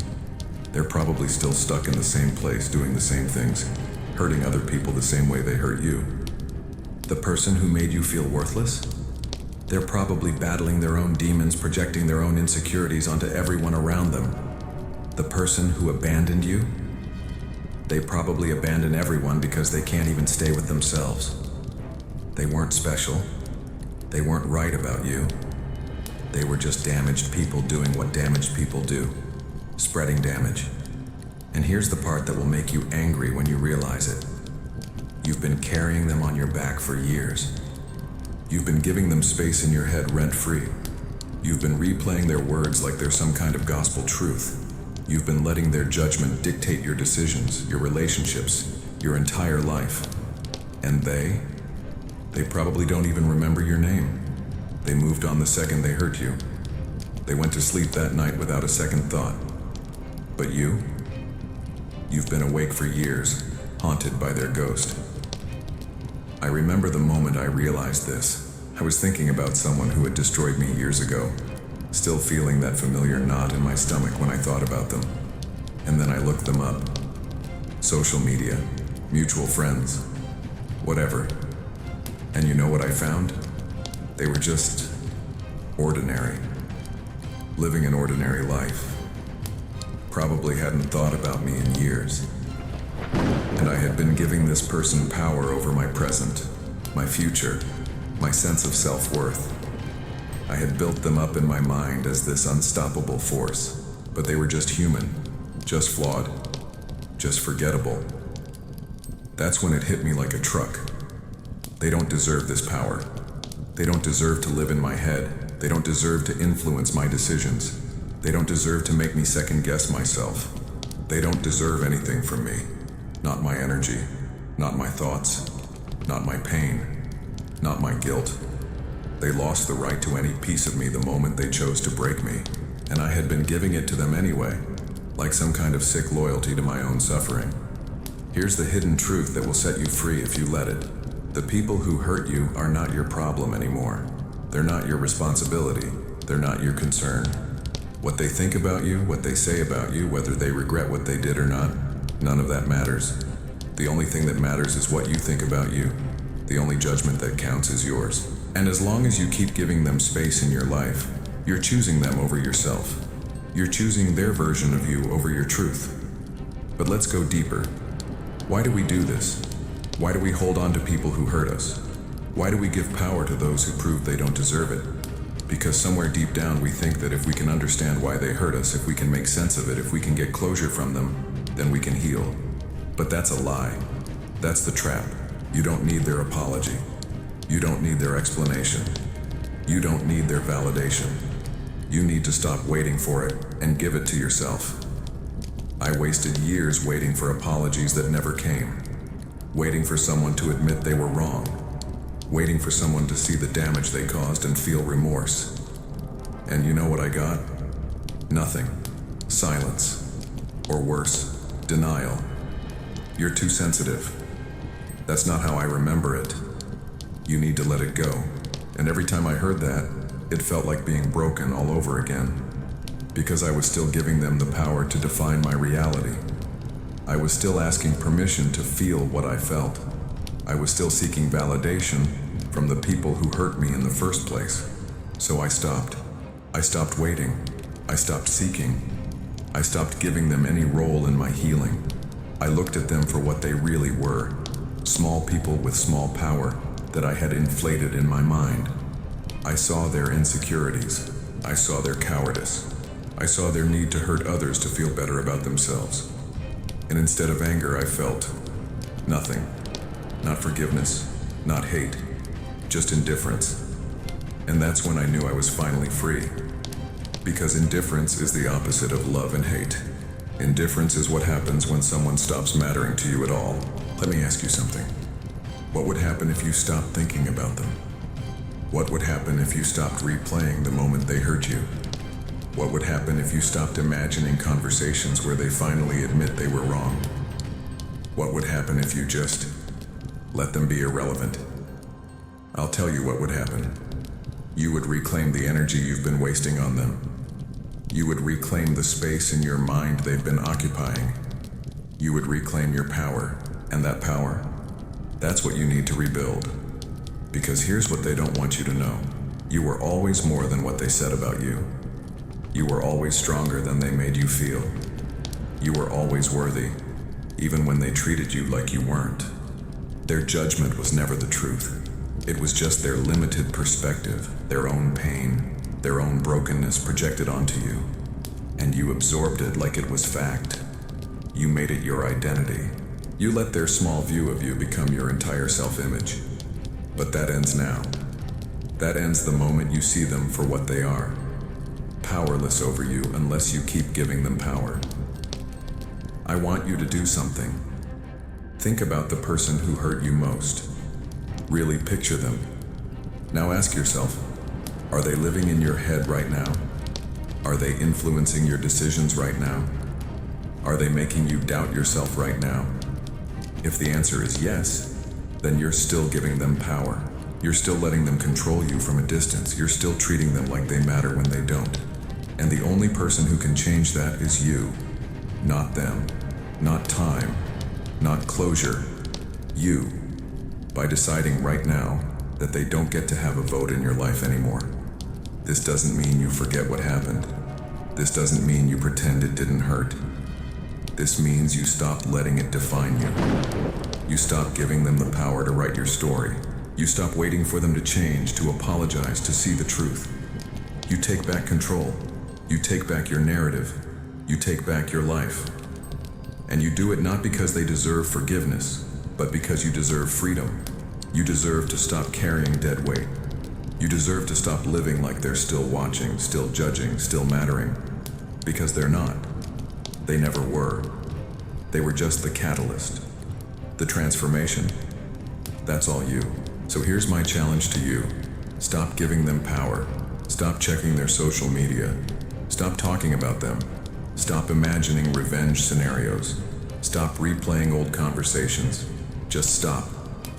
they're probably still stuck in the same place doing the same things, hurting other people the same way they hurt you. The person who made you feel worthless, they're probably battling their own demons, projecting their own insecurities onto everyone around them. The person who abandoned you, they probably abandon everyone because they can't even stay with themselves. They weren't special. They weren't right about you. They were just damaged people doing what damaged people do, spreading damage. And here's the part that will make you angry when you realize it. You've been carrying them on your back for years. You've been giving them space in your head rent-free. You've been replaying their words like they're some kind of gospel truth. You've been letting their judgment dictate your decisions, your relationships, your entire life. And they probably don't even remember your name. They moved on the second they hurt you. They went to sleep that night without a second thought. But you've been awake for years, haunted by their ghost. I remember the moment I realized this. I was thinking about someone who had destroyed me years ago, still feeling that familiar knot in my stomach when I thought about them. And then I looked them up. Social media, mutual friends, whatever. And you know what I found? They were just ordinary. Living an ordinary life. probably hadn't thought about me in years. And I had been giving this person power over my present, my future, my sense of self-worth. I had built them up in my mind as this unstoppable force, but they were just human, just flawed, just forgettable. That's when it hit me like a truck. They don't deserve this power. They don't deserve to live in my head. They don't deserve to influence my decisions. They don't deserve to make me second-guess myself. They don't deserve anything from me. Not my energy, not my thoughts, not my pain, not my guilt. They lost the right to any piece of me the moment they chose to break me, and I had been giving it to them anyway, like some kind of sick loyalty to my own suffering. Here's the hidden truth that will set you free if you let it. The people who hurt you are not your problem anymore. They're not your responsibility. They're not your concern. What they think about you, what they say about you, whether they regret what they did or not, none of that matters. The only thing that matters is what you think about you. The only judgment that counts is yours. And as long as you keep giving them space in your life, you're choosing them over yourself. You're choosing their version of you over your truth. But let's go deeper. Why do we do this? Why do we hold on to people who hurt us? Why do we give power to those who prove they don't deserve it? Because somewhere deep down we think that if we can understand why they hurt us, if we can make sense of it, if we can get closure from them, then we can heal. But that's a lie. That's the trap. You don't need their apology. You don't need their explanation. You don't need their validation. You need to stop waiting for it and give it to yourself. I wasted years waiting for apologies that never came. Waiting for someone to admit they were wrong. Waiting for someone to see the damage they caused and feel remorse. And you know what I got? Nothing. Silence. Or worse, denial. You're too sensitive. That's not how I remember it. You need to let it go. And every time I heard that, it felt like being broken all over again. Because I was still giving them the power to define my reality. I was still asking permission to feel what I felt. I was still seeking validation from the people who hurt me in the first place. So I stopped. I stopped waiting. I stopped seeking. I stopped giving them any role in my healing. I looked at them for what they really were. Small people with small power that I had inflated in my mind. I saw their insecurities. I saw their cowardice. I saw their need to hurt others to feel better about themselves. And instead of anger, I felt nothing. Not forgiveness, not hate, just indifference. And that's when I knew I was finally free. Because indifference is the opposite of love and hate. Indifference is what happens when someone stops mattering to you at all. Let me ask you something. What would happen if you stopped thinking about them? What would happen if you stopped replaying the moment they hurt you? What would happen if you stopped imagining conversations where they finally admit they were wrong? What would happen if you just let them be irrelevant? I'll tell you what would happen. You would reclaim the energy you've been wasting on them. You would reclaim the space in your mind they've been occupying. You would reclaim your power, and that power, that's what you need to rebuild. Because here's what they don't want you to know. You were always more than what they said about you. You were always stronger than they made you feel. You were always worthy, even when they treated you like you weren't. Their judgment was never the truth. It was just their limited perspective, their own pain, their own brokenness projected onto you. And you absorbed it like it was fact. You made it your identity. You let their small view of you become your entire self-image. But that ends now. That ends the moment you see them for what they are. Powerless over you unless you keep giving them power. I want you to do something. Think about the person who hurt you most. Really picture them. Now ask yourself, are they living in your head right now? Are they influencing your decisions right now? Are they making you doubt yourself right now? If the answer is yes, then you're still giving them power. You're still letting them control you from a distance. You're still treating them like they matter when they don't. And the only person who can change that is you. Not them. Not time. Not closure. You. By deciding right now that they don't get to have a vote in your life anymore. This doesn't mean you forget what happened. This doesn't mean you pretend it didn't hurt. This means you stopped letting it define you. You stopped giving them the power to write your story. You stop waiting for them to change, to apologize, to see the truth. You take back control. You take back your narrative. You take back your life. And you do it not because they deserve forgiveness, but because you deserve freedom. You deserve to stop carrying dead weight. You deserve to stop living like they're still watching, still judging, still mattering. Because they're not. They never were. They were just the catalyst. The transformation. That's all you. So here's my challenge to you. Stop giving them power. Stop checking their social media. Stop talking about them. Stop imagining revenge scenarios. Stop replaying old conversations. Just stop.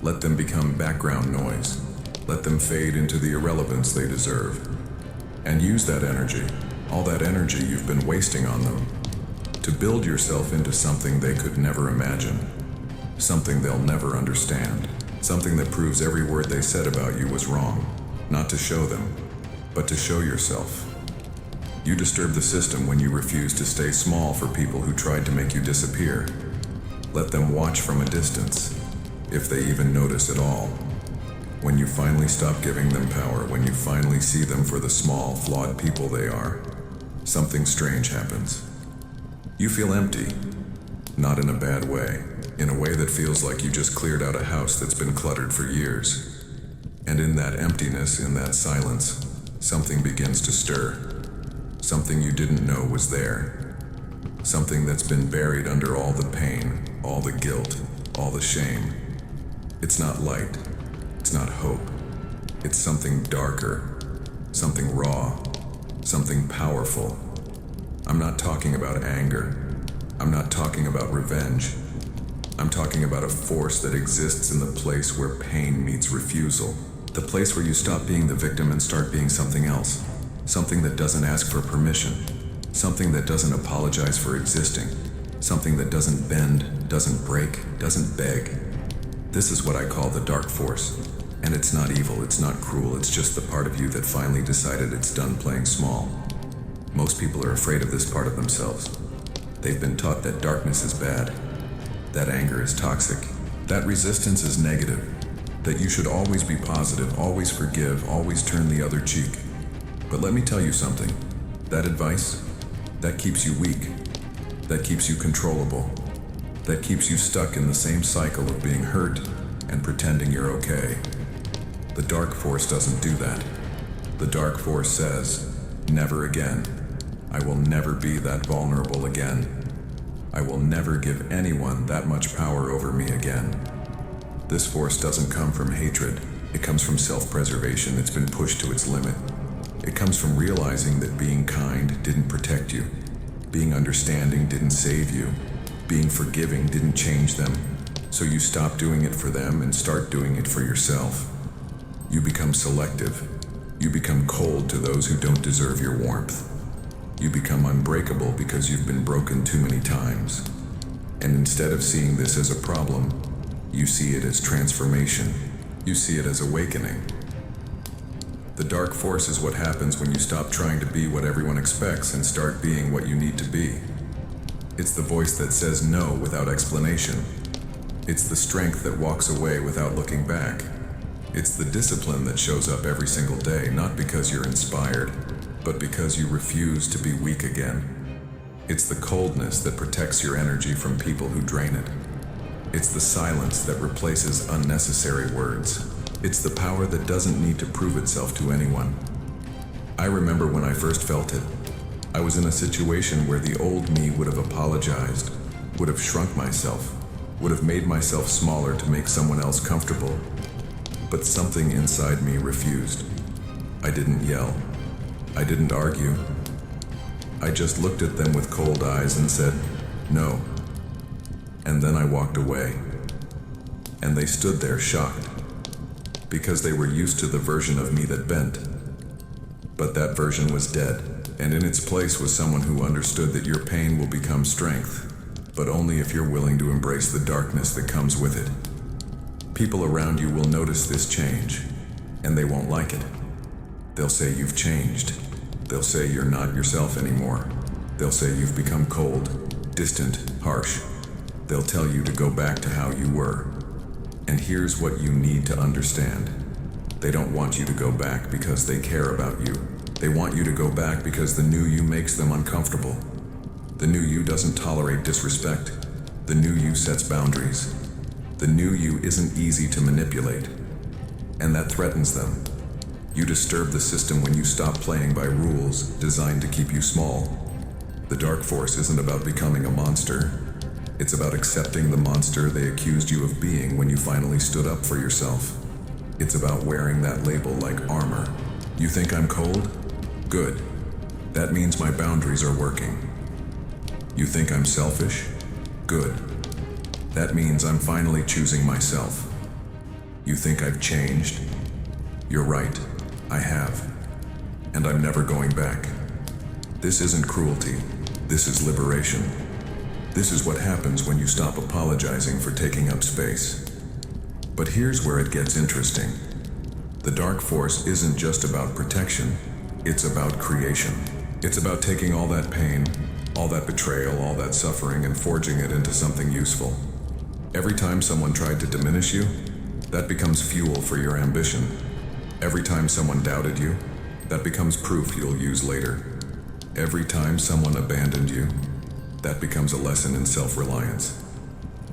Let them become background noise. Let them fade into the irrelevance they deserve. And use that energy, all that energy you've been wasting on them, to build yourself into something they could never imagine. Something they'll never understand. Something that proves every word they said about you was wrong. Not to show them, but to show yourself. You disturb the system when you refuse to stay small for people who tried to make you disappear. Let them watch from a distance, if they even notice at all. When you finally stop giving them power, when you finally see them for the small, flawed people they are, something strange happens. You feel empty, not in a bad way, in a way that feels like you just cleared out a house that's been cluttered for years. And in that emptiness, in that silence, something begins to stir. Something you didn't know was there. Something that's been buried under all the pain, all the guilt, all the shame. It's not light. It's not hope. It's something darker, something raw, something powerful. I'm not talking about anger. I'm not talking about revenge. I'm talking about a force that exists in the place where pain meets refusal. The place where you stop being the victim and start being something else. Something that doesn't ask for permission. Something that doesn't apologize for existing. Something that doesn't bend, doesn't break, doesn't beg. This is what I call the dark force. And it's not evil, it's not cruel, it's just the part of you that finally decided it's done playing small. Most people are afraid of this part of themselves. They've been taught that darkness is bad, that anger is toxic, that resistance is negative, that you should always be positive, always forgive, always turn the other cheek. But let me tell you something. That advice, that keeps you weak, that keeps you controllable, that keeps you stuck in the same cycle of being hurt and pretending you're okay. The dark force doesn't do that. The dark force says, never again. I will never be that vulnerable again. I will never give anyone that much power over me again. This force doesn't come from hatred. It comes from self-preservation. It's been pushed to its limit. It comes from realizing that being kind didn't protect you. Being understanding didn't save you. Being forgiving didn't change them. So you stop doing it for them and start doing it for yourself. You become selective. You become cold to those who don't deserve your warmth. You become unbreakable because you've been broken too many times. And instead of seeing this as a problem, you see it as transformation. You see it as awakening. The dark force is what happens when you stop trying to be what everyone expects and start being what you need to be. It's the voice that says no without explanation. It's the strength that walks away without looking back. It's the discipline that shows up every single day, not because you're inspired, but because you refuse to be weak again. It's the coldness that protects your energy from people who drain it. It's the silence that replaces unnecessary words. It's the power that doesn't need to prove itself to anyone. I remember when I first felt it. I was in a situation where the old me would have apologized, would have shrunk myself, would have made myself smaller to make someone else comfortable. But something inside me refused. I didn't yell. I didn't argue. I just looked at them with cold eyes and said, no. And then I walked away. And they stood there shocked, because they were used to the version of me that bent. But that version was dead, and in its place was someone who understood that your pain will become strength, but only if you're willing to embrace the darkness that comes with it. People around you will notice this change, and they won't like it. They'll say you've changed. They'll say you're not yourself anymore. They'll say you've become cold, distant, harsh. They'll tell you to go back to how you were. And here's what you need to understand. They don't want you to go back because they care about you. They want you to go back because the new you makes them uncomfortable. The new you doesn't tolerate disrespect. The new you sets boundaries. The new you isn't easy to manipulate. And that threatens them. You disturb the system when you stop playing by rules designed to keep you small. The dark force isn't about becoming a monster. It's about accepting the monster they accused you of being when you finally stood up for yourself. It's about wearing that label like armor. You think I'm cold? Good. That means my boundaries are working. You think I'm selfish? Good. That means I'm finally choosing myself. You think I've changed? You're right, I have. And I'm never going back. This isn't cruelty. This is liberation. This is what happens when you stop apologizing for taking up space. But here's where it gets interesting. The dark force isn't just about protection, it's about creation. It's about taking all that pain, all that betrayal, all that suffering, and forging it into something useful. Every time someone tried to diminish you, that becomes fuel for your ambition. Every time someone doubted you, that becomes proof you'll use later. Every time someone abandoned you, that becomes a lesson in self-reliance.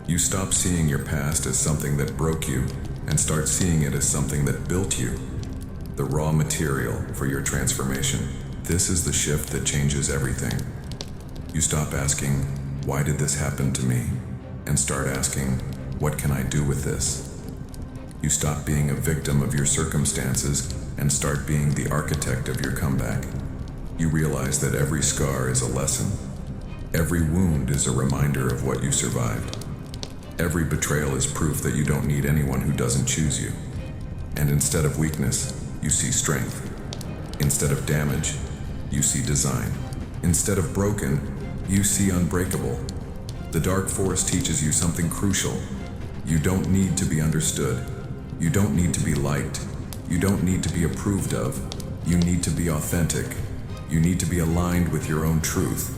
You stop seeing your past as something that broke you and start seeing it as something that built you, the raw material for your transformation. This is the shift that changes everything. You stop asking, why did this happen to me? And start asking, what can I do with this? You stop being a victim of your circumstances and start being the architect of your comeback. You realize that every scar is a lesson. Every wound is a reminder of what you survived. Every betrayal is proof that you don't need anyone who doesn't choose you. And instead of weakness, you see strength. Instead of damage, you see design. Instead of broken, you see unbreakable. The dark force teaches you something crucial. You don't need to be understood. You don't need to be liked. You don't need to be approved of. You need to be authentic. You need to be aligned with your own truth.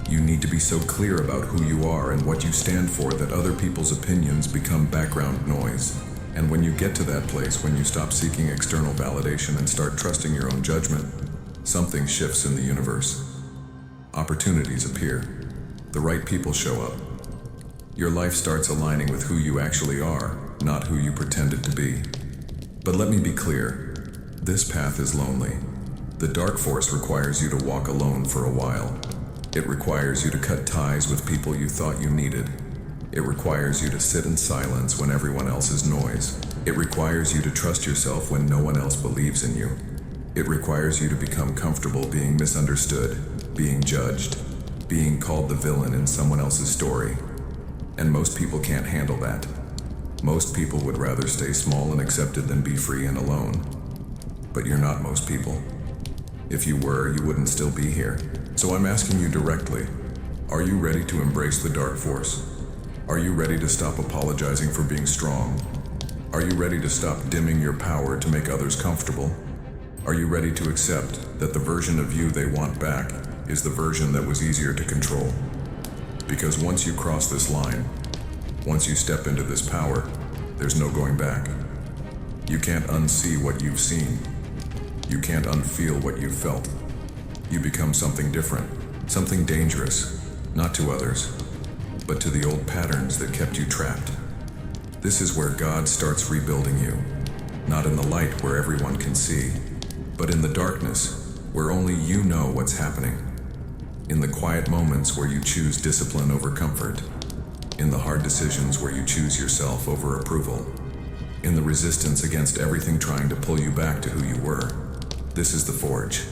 You need to be so clear about who you are and what you stand for that other people's opinions become background noise. And when you get to that place, when you stop seeking external validation and start trusting your own judgment, something shifts in the universe. Opportunities appear. The right people show up. Your life starts aligning with who you actually are, not who you pretended to be. But let me be clear, this path is lonely. The dark force requires you to walk alone for a while. It requires you to cut ties with people you thought you needed. It requires you to sit in silence when everyone else is noise. It requires you to trust yourself when no one else believes in you. It requires you to become comfortable being misunderstood, being judged, being called the villain in someone else's story. And most people can't handle that. Most people would rather stay small and accepted than be free and alone. But you're not most people. If you were, you wouldn't still be here. So I'm asking you directly, are you ready to embrace the dark force? Are you ready to stop apologizing for being strong? Are you ready to stop dimming your power to make others comfortable? Are you ready to accept that the version of you they want back is the version that was easier to control? Because once you cross this line, once you step into this power, there's no going back. You can't unsee what you've seen. You can't unfeel what you've felt. You become something different, something dangerous, not to others, but to the old patterns that kept you trapped. This is where God starts rebuilding you, not in the light where everyone can see, but in the darkness where only you know what's happening. In the quiet moments where you choose discipline over comfort. In the hard decisions where you choose yourself over approval. In the resistance against everything trying to pull you back to who you were. This is the forge.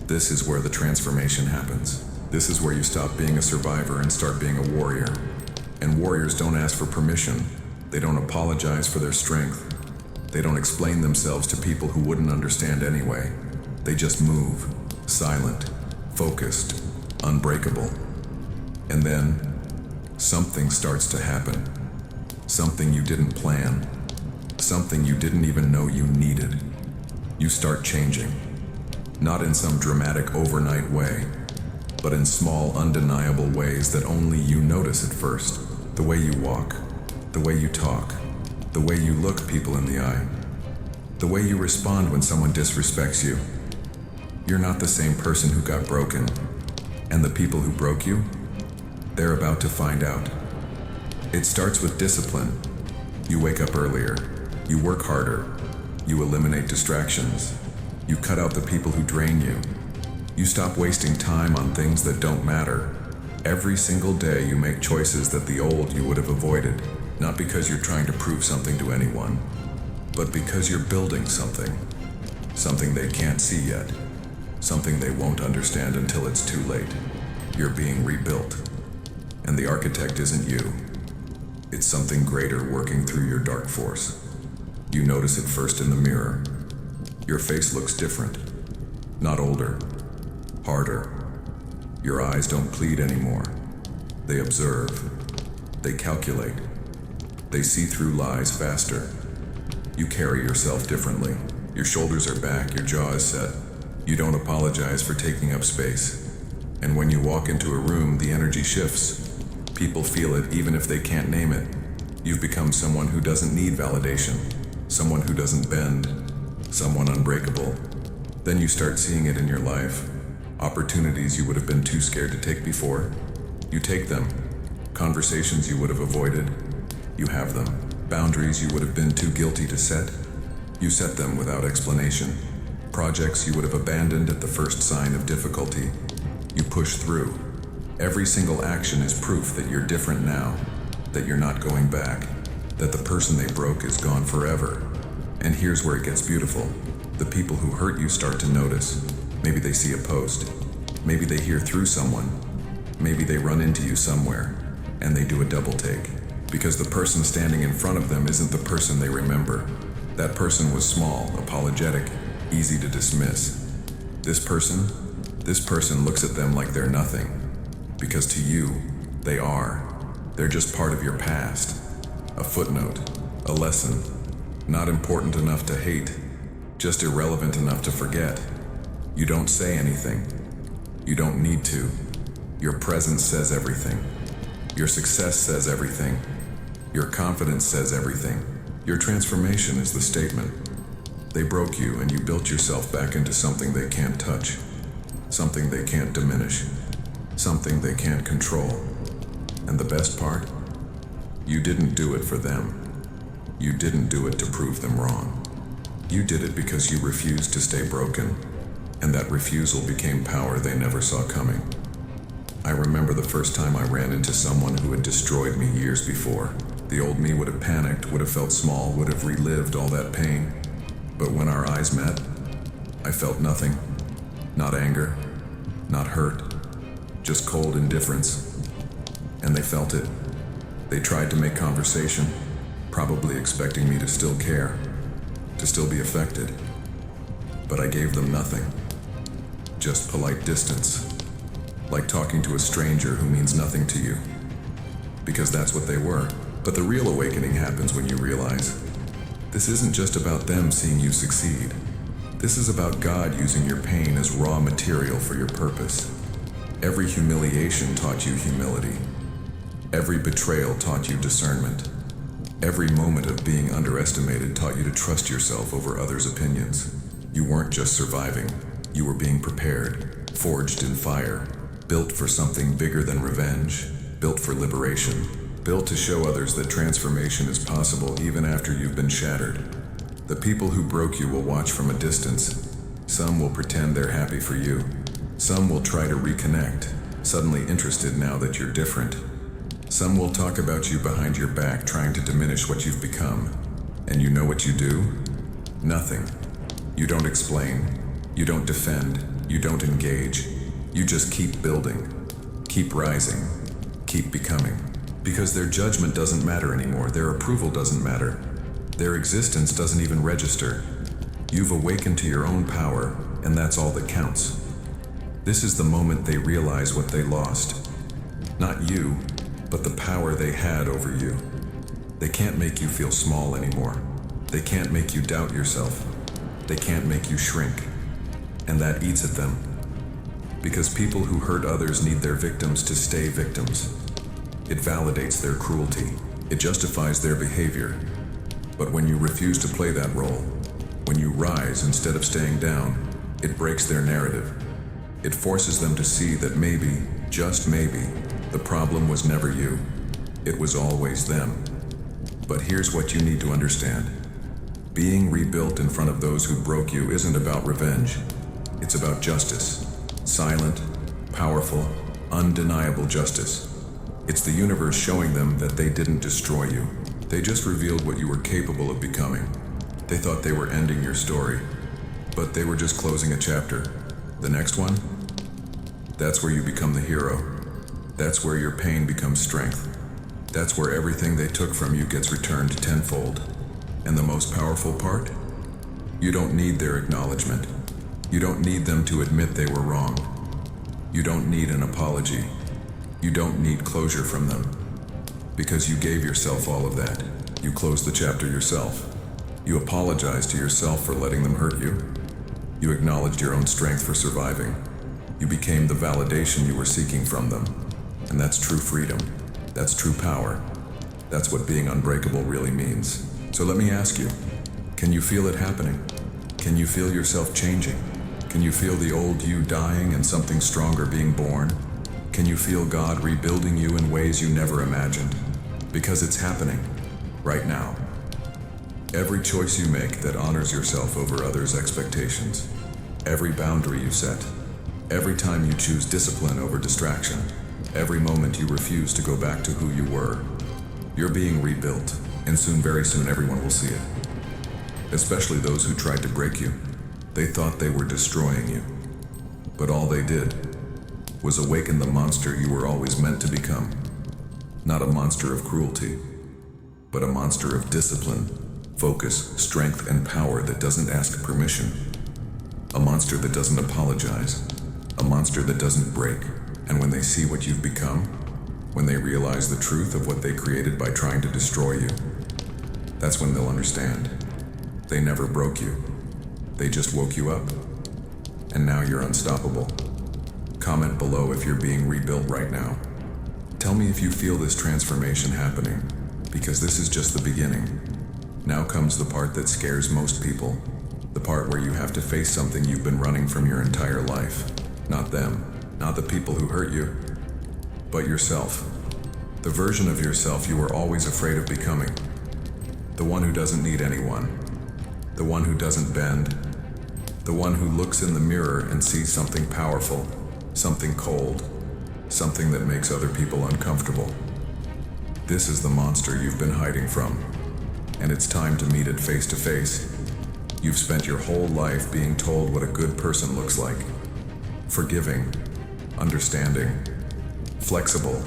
This is where the transformation happens. This is where you stop being a survivor and start being a warrior. And warriors don't ask for permission. They don't apologize for their strength. They don't explain themselves to people who wouldn't understand anyway. They just move, silent, focused, unbreakable. And then, something starts to happen. Something you didn't plan. Something you didn't even know you needed. You start changing. Not in some dramatic overnight way, but in small, undeniable ways that only you notice at first. The way you walk, the way you talk, the way you look people in the eye, the way you respond when someone disrespects you. You're not the same person who got broken, and the people who broke you, they're about to find out. It starts with discipline. You wake up earlier, you work harder, you eliminate distractions, you cut out the people who drain you. You stop wasting time on things that don't matter. Every single day you make choices that the old you would have avoided, not because you're trying to prove something to anyone, but because you're building something. Something they can't see yet. Something they won't understand until it's too late. You're being rebuilt. And the architect isn't you. It's something greater working through your dark force. You notice it first in the mirror. Your face looks different. Not older. Harder. Your eyes don't plead anymore. They observe. They calculate. They see through lies faster. You carry yourself differently. Your shoulders are back, your jaw is set. You don't apologize for taking up space. And when you walk into a room, the energy shifts. People feel it even if they can't name it. You've become someone who doesn't need validation. Someone who doesn't bend. Someone unbreakable. Then you start seeing it in your life. Opportunities you would have been too scared to take before. You take them. Conversations you would have avoided. You have them. Boundaries you would have been too guilty to set. You set them without explanation. Projects you would have abandoned at the first sign of difficulty. You push through. Every single action is proof that you're different now, that you're not going back, that the person they broke is gone forever. And here's where it gets beautiful. The people who hurt you start to notice. Maybe they see a post. Maybe they hear through someone. Maybe they run into you somewhere, and they do a double take. Because the person standing in front of them isn't the person they remember. That person was small, apologetic, easy to dismiss. This person looks at them like they're nothing. Because to you, they are. They're just part of your past. A footnote, a lesson. Not important enough to hate, just irrelevant enough to forget. You don't say anything. You don't need to. Your presence says everything. Your success says everything. Your confidence says everything. Your transformation is the statement. They broke you and you built yourself back into something they can't touch. Something they can't diminish. Something they can't control. And the best part? You didn't do it for them. You didn't do it to prove them wrong. You did it because you refused to stay broken. And that refusal became power they never saw coming. I remember the first time I ran into someone who had destroyed me years before. The old me would have panicked, would have felt small, would have relived all that pain. But when our eyes met, I felt nothing. Not anger, not hurt, just cold indifference. And they felt it. They tried to make conversation, probably expecting me to still care, to still be affected. But I gave them nothing. Just polite distance. Like talking to a stranger who means nothing to you. Because that's what they were. But the real awakening happens when you realize this isn't just about them seeing you succeed. This is about God using your pain as raw material for your purpose. Every humiliation taught you humility. Every betrayal taught you discernment. Every moment of being underestimated taught you to trust yourself over others' opinions. You weren't just surviving. You were being prepared, forged in fire, built for something bigger than revenge, built for liberation, built to show others that transformation is possible even after you've been shattered. The people who broke you will watch from a distance. Some will pretend they're happy for you. Some will try to reconnect, suddenly interested now that you're different. Some will talk about you behind your back, trying to diminish what you've become. And you know what you do? Nothing. You don't explain. You don't defend. You don't engage. You just keep building. Keep rising. Keep becoming. Because their judgment doesn't matter anymore. Their approval doesn't matter. Their existence doesn't even register. You've awakened to your own power, and that's all that counts. This is the moment they realize what they lost. Not you, but the power they had over you. They can't make you feel small anymore. They can't make you doubt yourself. They can't make you shrink. and that eats at them. Because people who hurt others need their victims to stay victims. It validates their cruelty. It justifies their behavior. But when you refuse to play that role, when you rise instead of staying down, it breaks their narrative. It forces them to see that maybe, just maybe, the problem was never you. It was always them. But here's what you need to understand. Being rebuilt in front of those who broke you isn't about revenge. It's about justice. Silent, powerful, undeniable justice. It's the universe showing them that they didn't destroy you. They just revealed what you were capable of becoming. They thought they were ending your story, but they were just closing a chapter. The next one? That's where you become the hero. That's where your pain becomes strength. That's where everything they took from you gets returned tenfold. And the most powerful part? You don't need their acknowledgement. You don't need them to admit they were wrong. You don't need an apology. You don't need closure from them. Because you gave yourself all of that. You closed the chapter yourself. You apologized to yourself for letting them hurt you. You acknowledged your own strength for surviving. You became the validation you were seeking from them. And that's true freedom. That's true power. That's what being unbreakable really means. So let me ask you, can you feel it happening? Can you feel yourself changing? Can you feel the old you dying and something stronger being born? Can you feel God rebuilding you in ways you never imagined? Because it's happening, right now. Every choice you make that honors yourself over others' expectations, every boundary you set, every time you choose discipline over distraction, every moment you refuse to go back to who you were, you're being rebuilt, and soon, very soon, everyone will see it. Especially those who tried to break you. They thought they were destroying you. But all they did was awaken the monster you were always meant to become. Not a monster of cruelty, but a monster of discipline, focus, strength, and power that doesn't ask permission. A monster that doesn't apologize. A monster that doesn't break. And when they see what you've become, when they realize the truth of what they created by trying to destroy you, that's when they'll understand. They never broke you. They just woke you up. And now you're unstoppable. Comment below if you're being rebuilt right now. Tell me if you feel this transformation happening, because this is just the beginning. Now comes the part that scares most people. The part where you have to face something you've been running from your entire life. Not them, not the people who hurt you, but yourself. The version of yourself you were always afraid of becoming. The one who doesn't need anyone. The one who doesn't bend. The one who looks in the mirror and sees something powerful, something cold, something that makes other people uncomfortable. This is the monster you've been hiding from, and it's time to meet it face to face. You've spent your whole life being told what a good person looks like. Forgiving, understanding, flexible,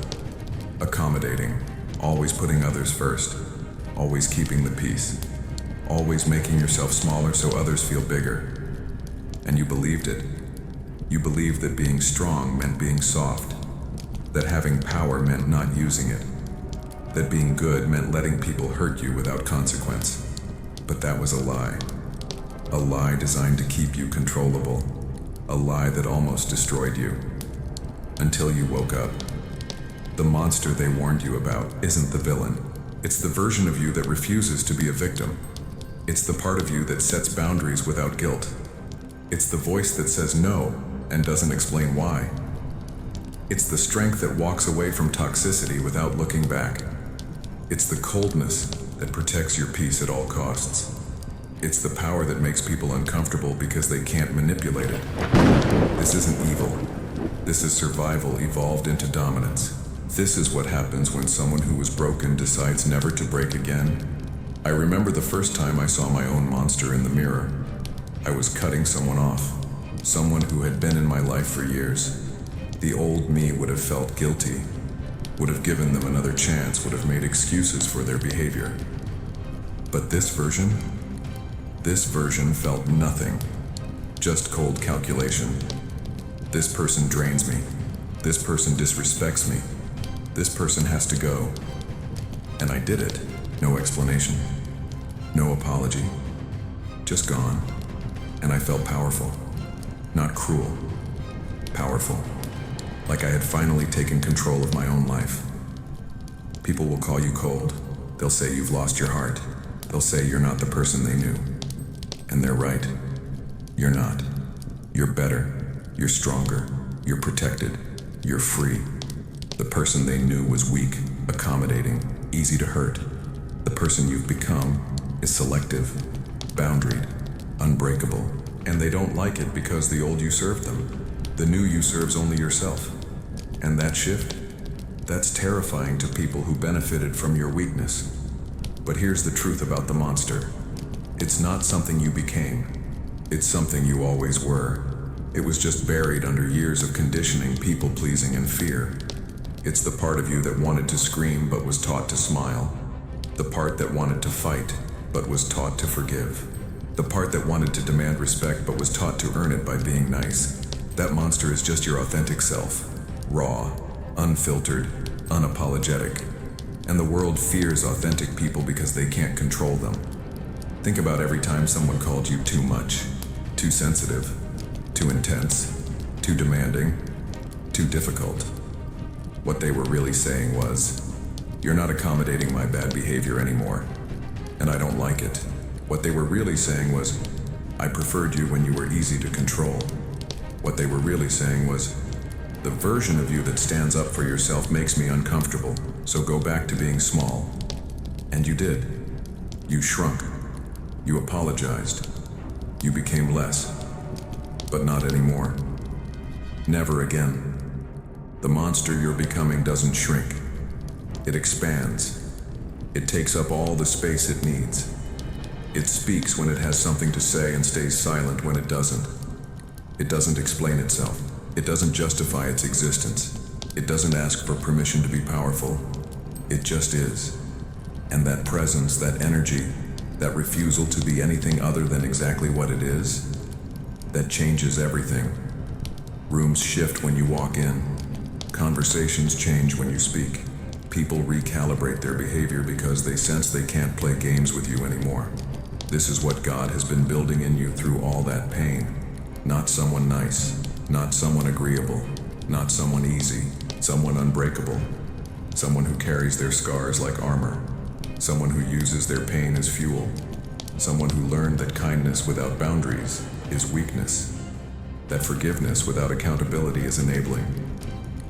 accommodating, always putting others first, always keeping the peace, always making yourself smaller so others feel bigger. And you believed it. You believed that being strong meant being soft, that having power meant not using it, that being good meant letting people hurt you without consequence. But that was a lie designed to keep you controllable, a lie that almost destroyed you, until you woke up. The monster they warned you about isn't the villain. It's the version of you that refuses to be a victim. It's the part of you that sets boundaries without guilt. It's the voice that says no and doesn't explain why. It's the strength that walks away from toxicity without looking back. It's the coldness that protects your peace at all costs. It's the power that makes people uncomfortable because they can't manipulate it. This isn't evil. This is survival evolved into dominance. This is what happens when someone who was broken decides never to break again. I remember the first time I saw my own monster in the mirror. I was cutting someone off, someone who had been in my life for years. The old me would have felt guilty, would have given them another chance, would have made excuses for their behavior. But this version felt nothing, just cold calculation. This person drains me. This person disrespects me. This person has to go. And I did it. No explanation. No apology. Just gone. And I felt powerful. Not cruel, powerful. Like I had finally taken control of my own life. People will call you cold. They'll say you've lost your heart. They'll say you're not the person they knew. And they're right. You're not. You're better. You're stronger. You're protected. You're free. The person they knew was weak, accommodating, easy to hurt. The person you've become is selective, boundaried, unbreakable. And they don't like it because the old you served them. The new you serves only yourself. And that shift? That's terrifying to people who benefited from your weakness. But here's the truth about the monster. It's not something you became. It's something you always were. It was just buried under years of conditioning, people-pleasing, and fear. It's the part of you that wanted to scream but was taught to smile. The part that wanted to fight but was taught to forgive. The part that wanted to demand respect but was taught to earn it by being nice. That monster is just your authentic self. Raw, unfiltered, unapologetic. And the world fears authentic people because they can't control them. Think about every time someone called you too much, too sensitive, too intense, too demanding, too difficult. What they were really saying was, "You're not accommodating my bad behavior anymore, and I don't like it." What they were really saying was, "I preferred you when you were easy to control." What they were really saying was, "The version of you that stands up for yourself makes me uncomfortable, so go back to being small." And you did. You shrunk. You apologized. You became less. But not anymore. Never again. The monster you're becoming doesn't shrink. It expands. It takes up all the space it needs. It speaks when it has something to say and stays silent when it doesn't. It doesn't explain itself. It doesn't justify its existence. It doesn't ask for permission to be powerful. It just is. And that presence, that energy, that refusal to be anything other than exactly what it is, that changes everything. Rooms shift when you walk in. Conversations change when you speak. People recalibrate their behavior because they sense they can't play games with you anymore. This is what God has been building in you through all that pain. Not someone nice, not someone agreeable, not someone easy, someone unbreakable. Someone who carries their scars like armor. Someone who uses their pain as fuel. Someone who learned that kindness without boundaries is weakness. That forgiveness without accountability is enabling.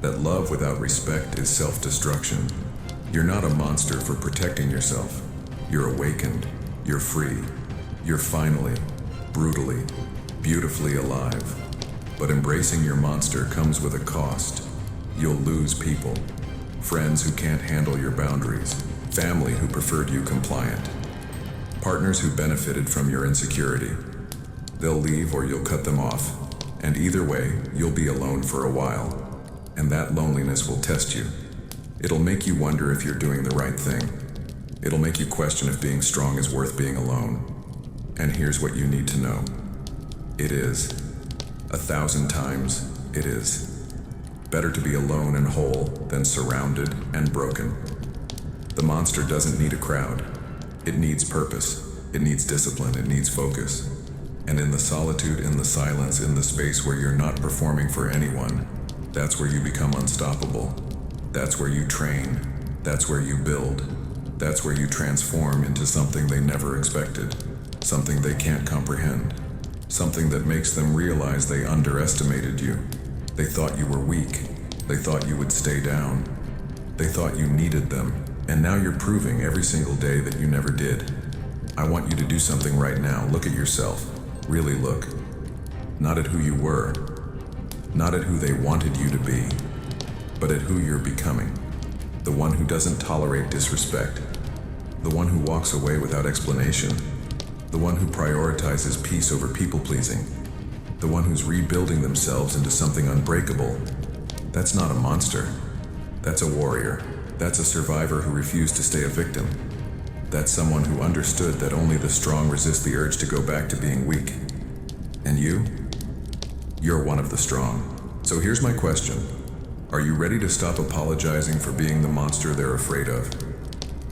That love without respect is self-destruction. You're not a monster for protecting yourself. You're awakened. You're free. You're finally, brutally, beautifully alive. But embracing your monster comes with a cost. You'll lose people. Friends who can't handle your boundaries. Family who preferred you compliant. Partners who benefited from your insecurity. They'll leave or you'll cut them off. And either way, you'll be alone for a while. And that loneliness will test you. It'll make you wonder if you're doing the right thing. It'll make you question if being strong is worth being alone. And here's what you need to know. It is. 1,000 times, it is. Better to be alone and whole than surrounded and broken. The monster doesn't need a crowd. It needs purpose. It needs discipline. It needs focus. And in the solitude, in the silence, in the space where you're not performing for anyone, that's where you become unstoppable. That's where you train. That's where you build. That's where you transform into something they never expected. Something they can't comprehend. Something that makes them realize they underestimated you. They thought you were weak. They thought you would stay down. They thought you needed them. And now you're proving every single day that you never did. I want you to do something right now. Look at yourself. Really look. Not at who you were. Not at who they wanted you to be. But at who you're becoming. The one who doesn't tolerate disrespect. The one who walks away without explanation. The one who prioritizes peace over people-pleasing. The one who's rebuilding themselves into something unbreakable. That's not a monster. That's a warrior. That's a survivor who refused to stay a victim. That's someone who understood that only the strong resist the urge to go back to being weak. And you? You're one of the strong. So here's my question. Are you ready to stop apologizing for being the monster they're afraid of?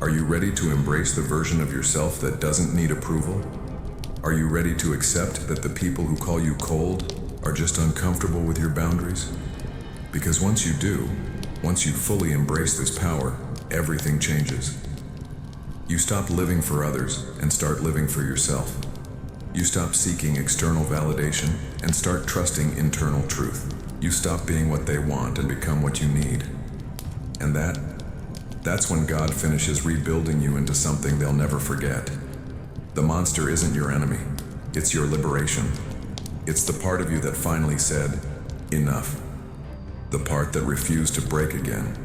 Are you ready to embrace the version of yourself that doesn't need approval? Are you ready to accept that the people who call you cold Are just uncomfortable with your boundaries? Because once you do, once you fully embrace this power, everything changes. You stop living for others and start living for yourself. You stop seeking external validation and start trusting internal truth. You stop being what they want and become what you need. And that's when God finishes rebuilding you into something they'll never forget. The monster isn't your enemy, it's your liberation. It's the part of you that finally said, enough. The part that refused to break again.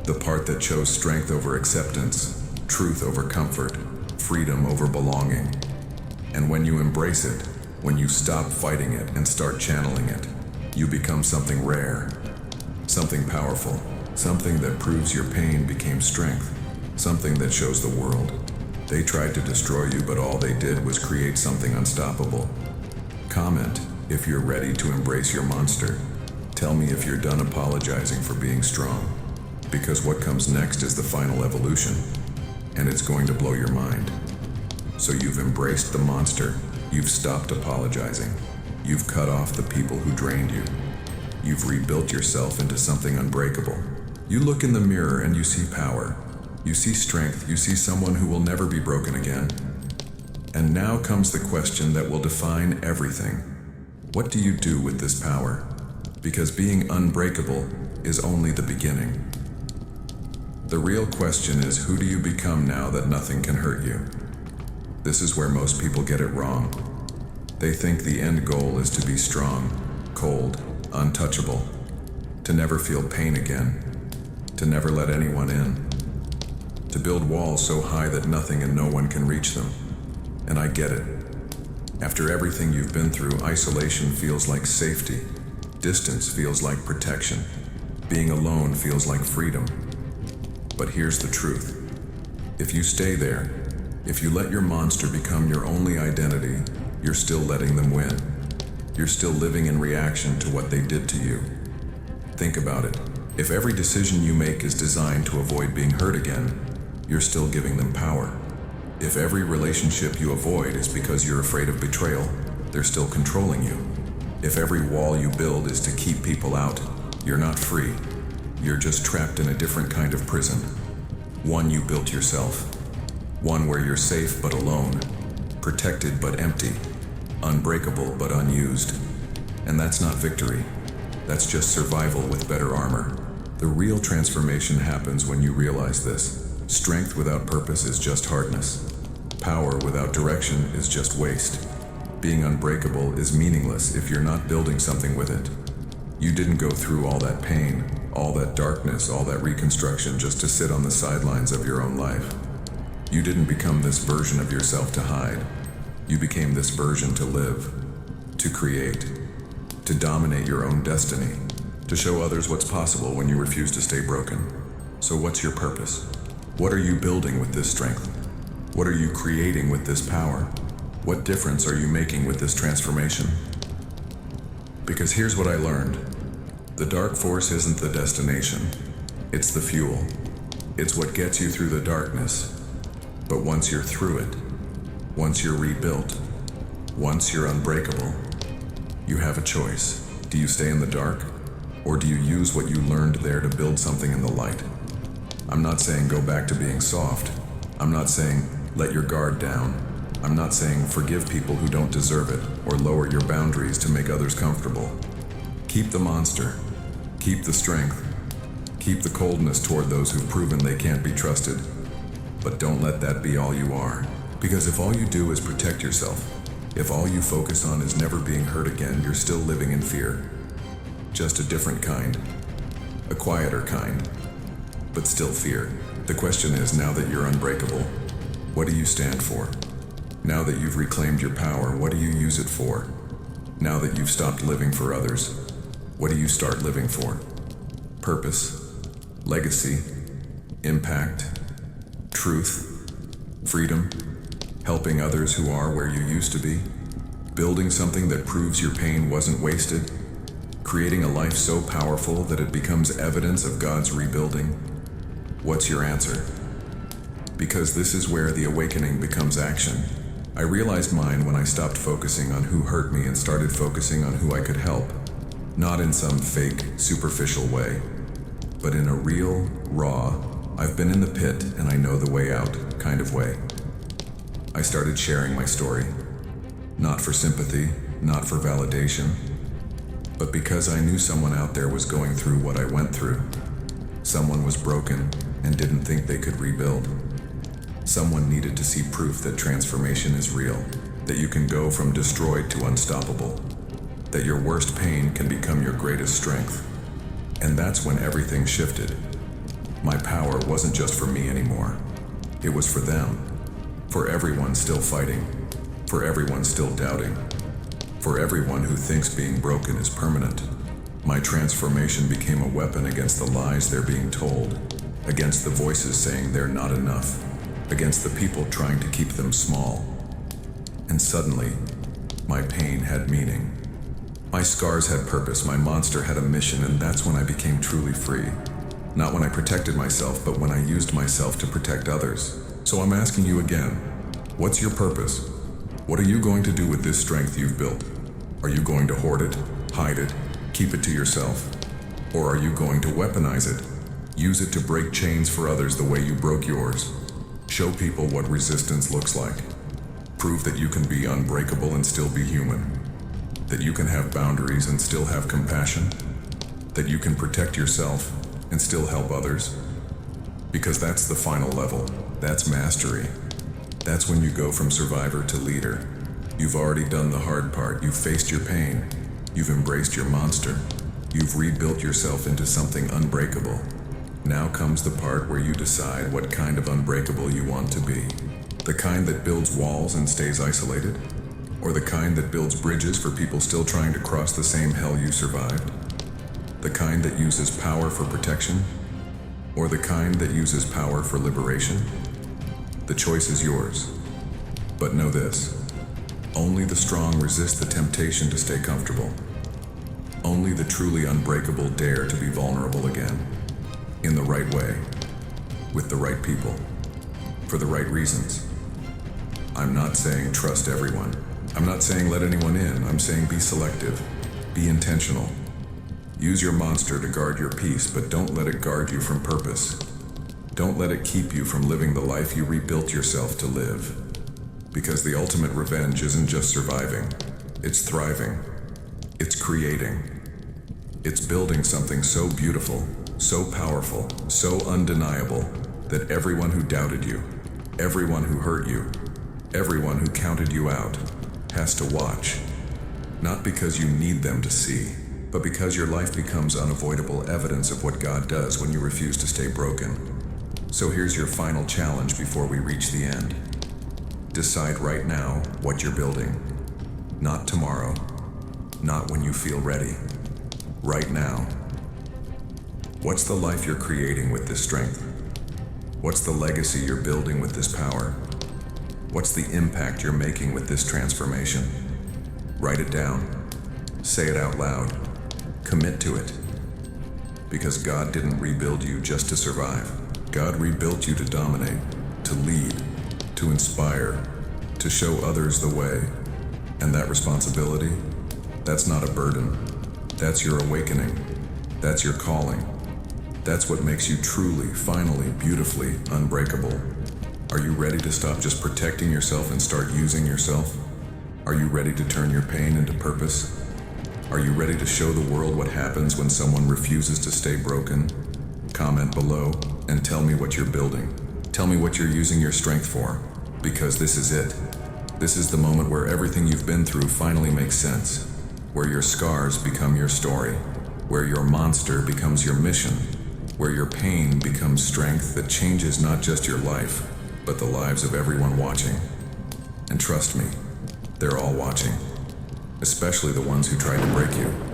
The part that chose strength over acceptance, truth over comfort, freedom over belonging. And when you embrace it, when you stop fighting it and start channeling it, you become something rare, something powerful, something that proves your pain became strength, something that shows the world. They tried to destroy you, but all they did was create something unstoppable. Comment if you're ready to embrace your monster. Tell me if you're done apologizing for being strong. Because what comes next is the final evolution, and it's going to blow your mind. So you've embraced the monster, you've stopped apologizing, you've cut off the people who drained you. You've rebuilt yourself into something unbreakable. You look in the mirror and you see power. You see strength, you see someone who will never be broken again. And now comes the question that will define everything. What do you do with this power? Because being unbreakable is only the beginning. The real question is, who do you become now that nothing can hurt you? This is where most people get it wrong. They think the end goal is to be strong, cold, untouchable, to never feel pain again, to never let anyone in, to build walls so high that nothing and no one can reach them. And I get it. After everything you've been through, isolation feels like safety, distance feels like protection, being alone feels like freedom. But here's the truth. If you stay there, if you let your monster become your only identity, you're still letting them win. You're still living in reaction to what they did to you. Think about it. If every decision you make is designed to avoid being hurt again, you're still giving them power. If every relationship you avoid is because you're afraid of betrayal, they're still controlling you. If every wall you build is to keep people out, you're not free. You're just trapped in a different kind of prison. One you built yourself. One where you're safe but alone, protected but empty, unbreakable but unused. And that's not victory. That's just survival with better armor. The real transformation happens when you realize this. Strength without purpose is just hardness. Power without direction is just waste. Being unbreakable is meaningless if you're not building something with it. You didn't go through all that pain, all that darkness, all that reconstruction just to sit on the sidelines of your own life. You didn't become this version of yourself to hide. You became this version to live, to create, to dominate your own destiny, to show others what's possible when you refuse to stay broken. So what's your purpose? What are you building with this strength? What are you creating with this power? What difference are you making with this transformation? Because here's what I learned. The dark force isn't the destination. It's the fuel. It's what gets you through the darkness. But once you're through it, once you're rebuilt, once you're unbreakable, you have a choice. Do you stay in the dark? Or do you use what you learned there to build something in the light? I'm not saying go back to being soft. I'm not saying let your guard down. I'm not saying forgive people who don't deserve it or lower your boundaries to make others comfortable. Keep the monster. Keep the strength. Keep the coldness toward those who've proven they can't be trusted. But don't let that be all you are. Because if all you do is protect yourself, if all you focus on is never being hurt again, you're still living in fear. Just a different kind. A quieter kind. But still fear. The question is, now that you're unbreakable, what do you stand for? Now that you've reclaimed your power, what do you use it for? Now that you've stopped living for others, what do you start living for? Purpose, legacy, impact, truth, freedom, helping others who are where you used to be, building something that proves your pain wasn't wasted, creating a life so powerful that it becomes evidence of God's rebuilding. What's your answer? Because this is where the awakening becomes action. I realized mine when I stopped focusing on who hurt me and started focusing on who I could help. Not in some fake, superficial way, but in a real, raw, I've been in the pit and I know the way out kind of way. I started sharing my story. Not for sympathy, not for validation, but because I knew someone out there was going through what I went through. Someone was broken and didn't think they could rebuild. Someone needed to see proof that transformation is real, that you can go from destroyed to unstoppable, that your worst pain can become your greatest strength. And that's when everything shifted. My power wasn't just for me anymore. It was for them, for everyone still fighting, for everyone still doubting, for everyone who thinks being broken is permanent. My transformation became a weapon against the lies they're being told, against the voices saying they're not enough, against the people trying to keep them small. And suddenly, my pain had meaning. My scars had purpose, my monster had a mission, and that's when I became truly free. Not when I protected myself, but when I used myself to protect others. So I'm asking you again, what's your purpose? What are you going to do with this strength you've built? Are you going to hoard it, hide it, keep it to yourself? Or are you going to weaponize it? Use it to break chains for others the way you broke yours. Show people what resistance looks like. Prove that you can be unbreakable and still be human. That you can have boundaries and still have compassion. That you can protect yourself and still help others. Because that's the final level. That's mastery. That's when you go from survivor to leader. You've already done the hard part. You've faced your pain. You've embraced your monster. You've rebuilt yourself into something unbreakable. Now comes the part where you decide what kind of unbreakable you want to be. The kind that builds walls and stays isolated? Or the kind that builds bridges for people still trying to cross the same hell you survived? The kind that uses power for protection? Or the kind that uses power for liberation? The choice is yours. But know this, only the strong resist the temptation to stay comfortable. Only the truly unbreakable dare to be vulnerable again. In the right way, with the right people, for the right reasons. I'm not saying trust everyone. I'm not saying let anyone in. I'm saying be selective, be intentional. Use your monster to guard your peace, but don't let it guard you from purpose. Don't let it keep you from living the life you rebuilt yourself to live. Because the ultimate revenge isn't just surviving, it's thriving, it's creating. It's building something so beautiful, so powerful, so undeniable, that everyone who doubted you, everyone who hurt you, everyone who counted you out, has to watch. Not because you need them to see, but because your life becomes unavoidable evidence of what God does when you refuse to stay broken. So here's your final challenge before we reach the end. Decide right now what you're building. Not tomorrow, not when you feel ready. Right now. What's the life you're creating with this strength? What's the legacy you're building with this power? What's the impact you're making with this transformation? Write it down. Say it out loud. Commit to it. Because God didn't rebuild you just to survive. God rebuilt you to dominate, to lead, to inspire, to show others the way. And that responsibility, that's not a burden. That's your awakening. That's your calling. That's what makes you truly, finally, beautifully unbreakable. Are you ready to stop just protecting yourself and start using yourself? Are you ready to turn your pain into purpose? Are you ready to show the world what happens when someone refuses to stay broken? Comment below and tell me what you're building. Tell me what you're using your strength for, because this is it. This is the moment where everything you've been through finally makes sense, where your scars become your story, where your monster becomes your mission, where your pain becomes strength that changes not just your life, but the lives of everyone watching. And trust me, they're all watching, especially the ones who tried to break you.